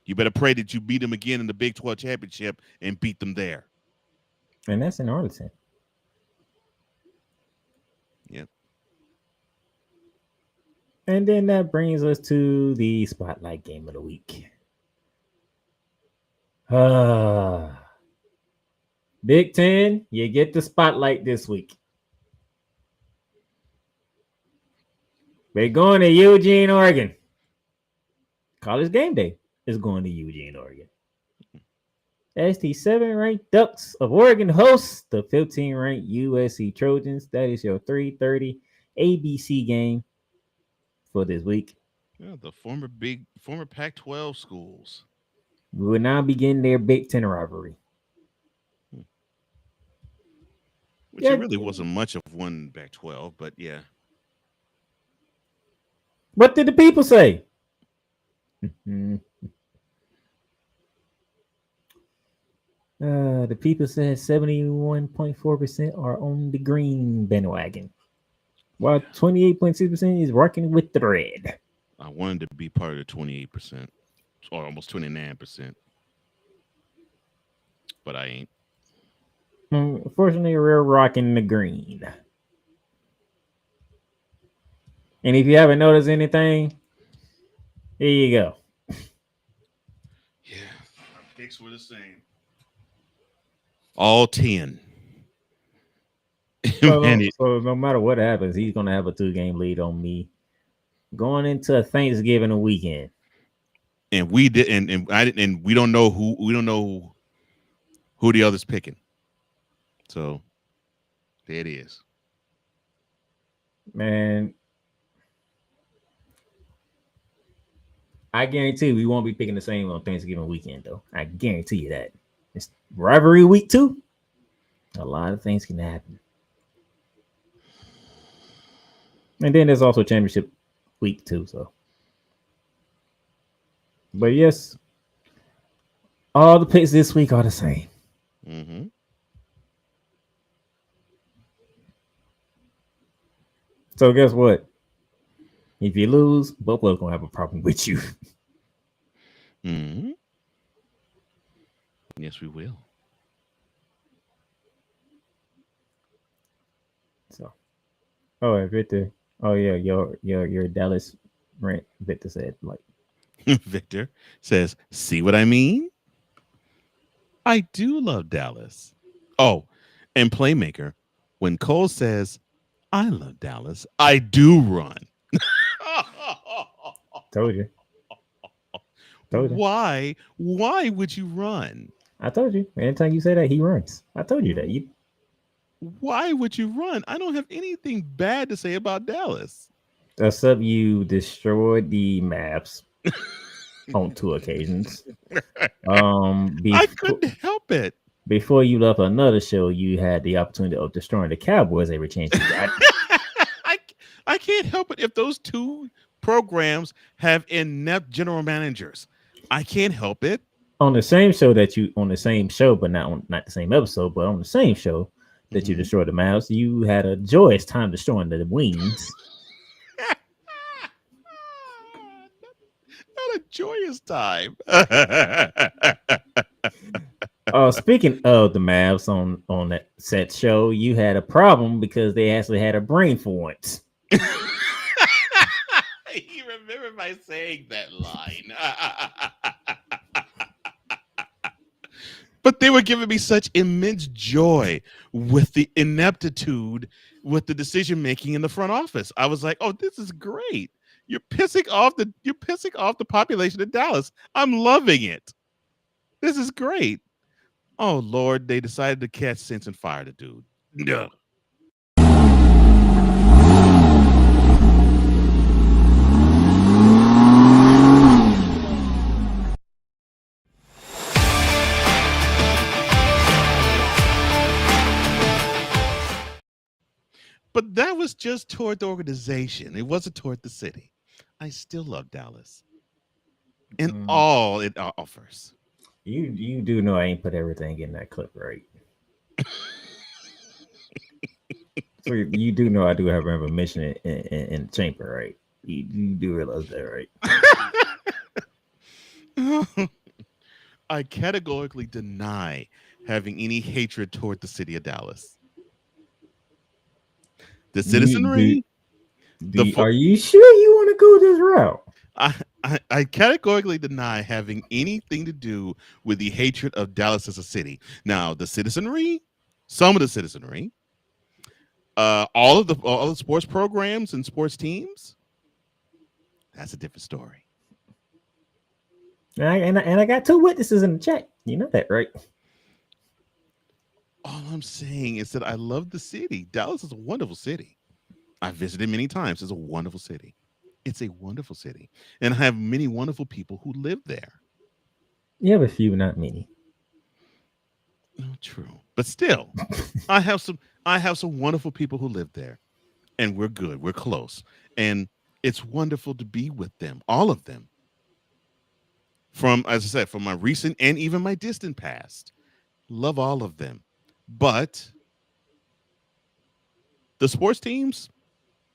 You better pray that you beat them again in the Big 12 championship and beat them there. And that's in Arlington. Yep. And then that brings us to the spotlight game of the week. Big 10, you get the spotlight this week. They're going to Eugene, Oregon. College game day is going to Eugene, Oregon. As the 7th-ranked Ducks of Oregon hosts the 15th-ranked USC Trojans. That is your 3:30 ABC game for this week. Yeah, the former Pac-12 schools. We will now begin their Big 10 rivalry. Which it really wasn't much of one Pac-12, but yeah. What did the people say? The people said 71.4% are on the green bandwagon, while 28.6% is rocking with the red. I wanted to be part of the 28%, or almost 29%, but I ain't. Unfortunately, we're rocking the green. And if you haven't noticed anything, here you go. Yeah, our picks were the same. all 10. So, Man, it- so no matter what happens, he's gonna have a 2-game lead on me going into a Thanksgiving weekend. and we did, and I didn't, and we don't know who the other's picking. So there it is. Man, I guarantee we won't be picking the same on Thanksgiving weekend, though. I guarantee you that. It's rivalry week 2. A lot of things can happen. And then there's also championship week 2, so. But yes, all the picks this week are the same. Mm-hmm. So guess what? If you lose, both of us gonna have a problem with you. Mm-hmm. Yes, we will. So, oh, Victor. Oh yeah, your Dallas rant. Victor said like, Victor says, "See what I mean? I do love Dallas." Oh, and Playmaker, when Cole says, "I love Dallas," I do run. told you. Told you. Why? Why would you run? I told you. Anytime you say that, he runs. I told you that. You Why would you run? I don't have anything bad to say about Dallas. except you destroyed the maps on 2 occasions. I couldn't help it. Before you left another show, you had the opportunity of destroying the Cowboys every chance you got. I can't help it if those 2 programs have inept general managers. I can't help it. On the same show, but not the same episode, but on the same show that you destroyed the Mavs, you had a joyous time destroying the Wings. Not a joyous time. Speaking of the Mavs on that set show, you had a problem because they actually had a brain for once. You remember my saying that line. But they were giving me such immense joy with the ineptitude, with the decision making in the front office. I was like, "Oh, this is great! You're pissing off the population of Dallas. I'm loving it. This is great." Oh Lord, they decided to catch sense and fire the dude. No. But that was just toward the organization. It wasn't toward the city. I still love Dallas and all it offers. You do know I ain't put everything in that clip, right? So you do know I do have a mission in the chamber, right? You do realize that, right? I categorically deny having any hatred toward the city of Dallas. The citizenry. Are you sure you want to go this route? I categorically deny having anything to do with the hatred of Dallas as a city. Now, the citizenry, some of the citizenry, all of the sports programs and sports teams, that's a different story. And I got 2 witnesses in the chat. You know that, right? All I'm saying is that I love the city. Dallas is a wonderful city. I've visited many times. It's a wonderful city. It's a wonderful city. And I have many wonderful people who live there. You have a few, not many. No, true. But still, I have some wonderful people who live there. And we're good. We're close. And it's wonderful to be with them, all of them. From, as I said, from my recent and even my distant past. Love all of them. But the sports teams,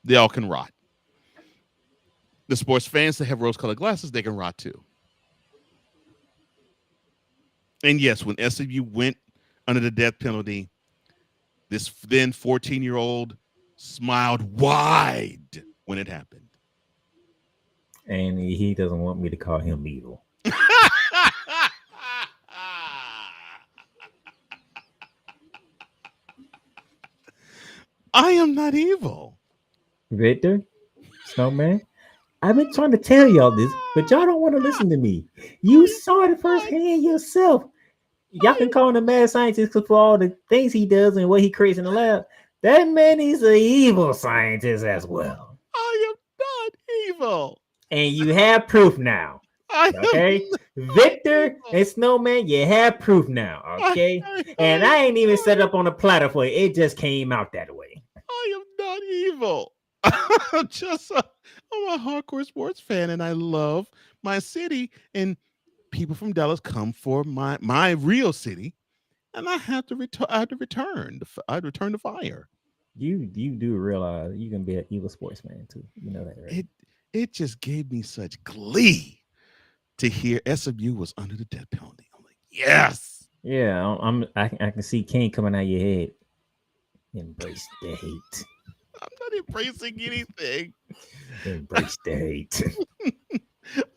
they all can rot. The sports fans that have rose-colored glasses, they can rot too. And yes, when SMU went under the death penalty, this then 14-year-old smiled wide when it happened. And he doesn't want me to call him evil. I am not evil. Victor, Snowman, I've been trying to tell y'all this, but y'all don't want to listen to me. You saw it firsthand yourself. Y'all can call him a mad scientist for all the things he does and what he creates in the lab. That man is an evil scientist as well. I am not evil. And you have proof now. Okay? Victor and Snowman, you have proof now. Okay? And I ain't even set up on a platter for it. It just came out that way. I am not evil. I'm a hardcore sports fan, and I love my city. And people from Dallas come for my real city, and I have to return. I return the fire. You do realize you can be an evil sportsman too. You know that, right? It just gave me such glee to hear SMU was under the death penalty. I'm like, yes. Yeah, I can see King coming out of your head. Embrace the hate. I'm not embracing anything. Embrace the hate.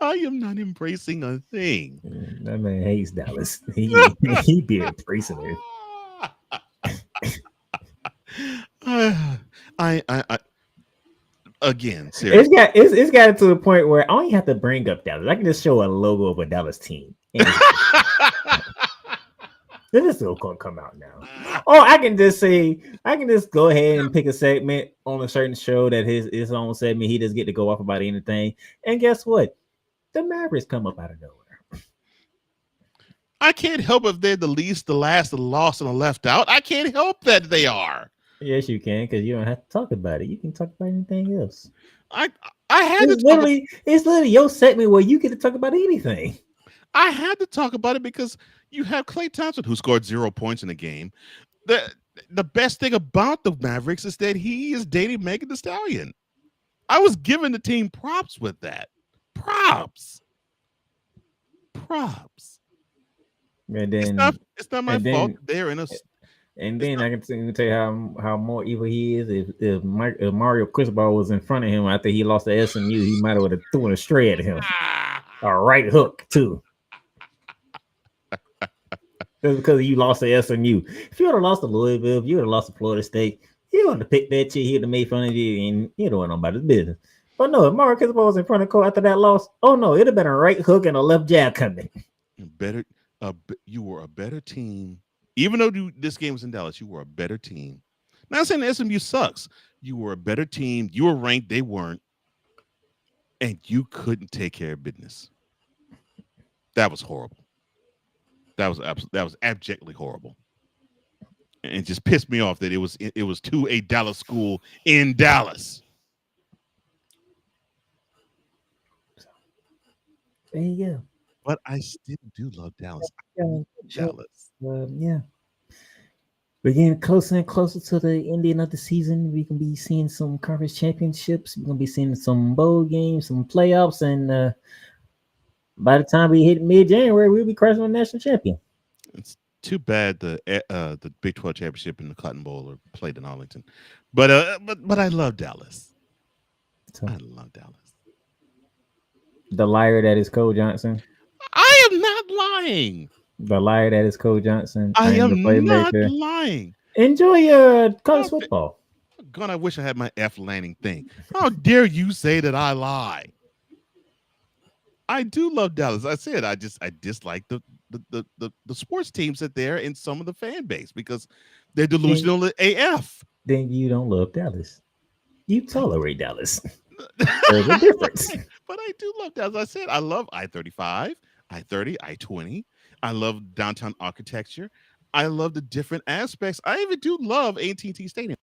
I am not embracing a thing. That man hates Dallas. He be embracing it. I again, seriously. It's got to the point where I don't even have to bring up Dallas. I can just show a logo of a Dallas team. This is going to come out now. Or I can just go ahead and pick a segment on a certain show that his own segment. He doesn't get to go off about anything. And guess what? The Mavericks come up out of nowhere. I can't help if they're the least, the last, the lost, and the left out. I can't help that they are. Yes, you can, because you don't have to talk about it. You can talk about anything else. I had it's literally your segment where you get to talk about anything. I had to talk about it because you have Klay Thompson, who scored 0 points in the game. The best thing about the Mavericks is that he is dating Megan Thee Stallion. I was giving the team props with that. Props. And then it's not my fault. They're in a. And then I can tell you how more evil he is. If Mario Cristobal was in front of him after he lost to SMU, he might have thrown a stray at him. A right hook too. Just because you lost to SMU. If you would have lost to Louisville, if you would have lost to Florida State, you would have picked that shit. He'd have made fun of you, and you don't want nobody's business. But no, if Mario Cristobal was in front of Cole after that loss, oh no, it'd have been a right hook and a left jab coming. You were a better team. Even though this game was in Dallas, you were a better team. Not saying SMU sucks. You were a better team. You were ranked. They weren't. And you couldn't take care of business. That was horrible. That was abjectly horrible. And it just pissed me off that it was to a Dallas school in Dallas. There you go. But I still do love Dallas. Dallas. Yeah. We're getting closer and closer to the ending of the season. We can be seeing some conference championships. We're going to be seeing some bowl games, some playoffs. And by the time we hit mid-January, we'll be crossing a national champion. It's too bad the Big 12 championship and the Cotton Bowl are played in Arlington. But I love Dallas. I love Dallas. The liar that is Cole Johnson. I am not lying. The liar that is Cole Johnson. I am not lying. Enjoy your college football. God, I wish I had my F Lanning thing. How dare you say that I lie? I do love Dallas. I said I dislike the sports teams that they're in some of the fan base because they're delusional AF. Then you don't love Dallas. You tolerate Dallas. There's a difference. But I do love Dallas. I said I love I-35, I-30, I-20. I love downtown architecture. I love the different aspects. I even do love AT&T Stadium.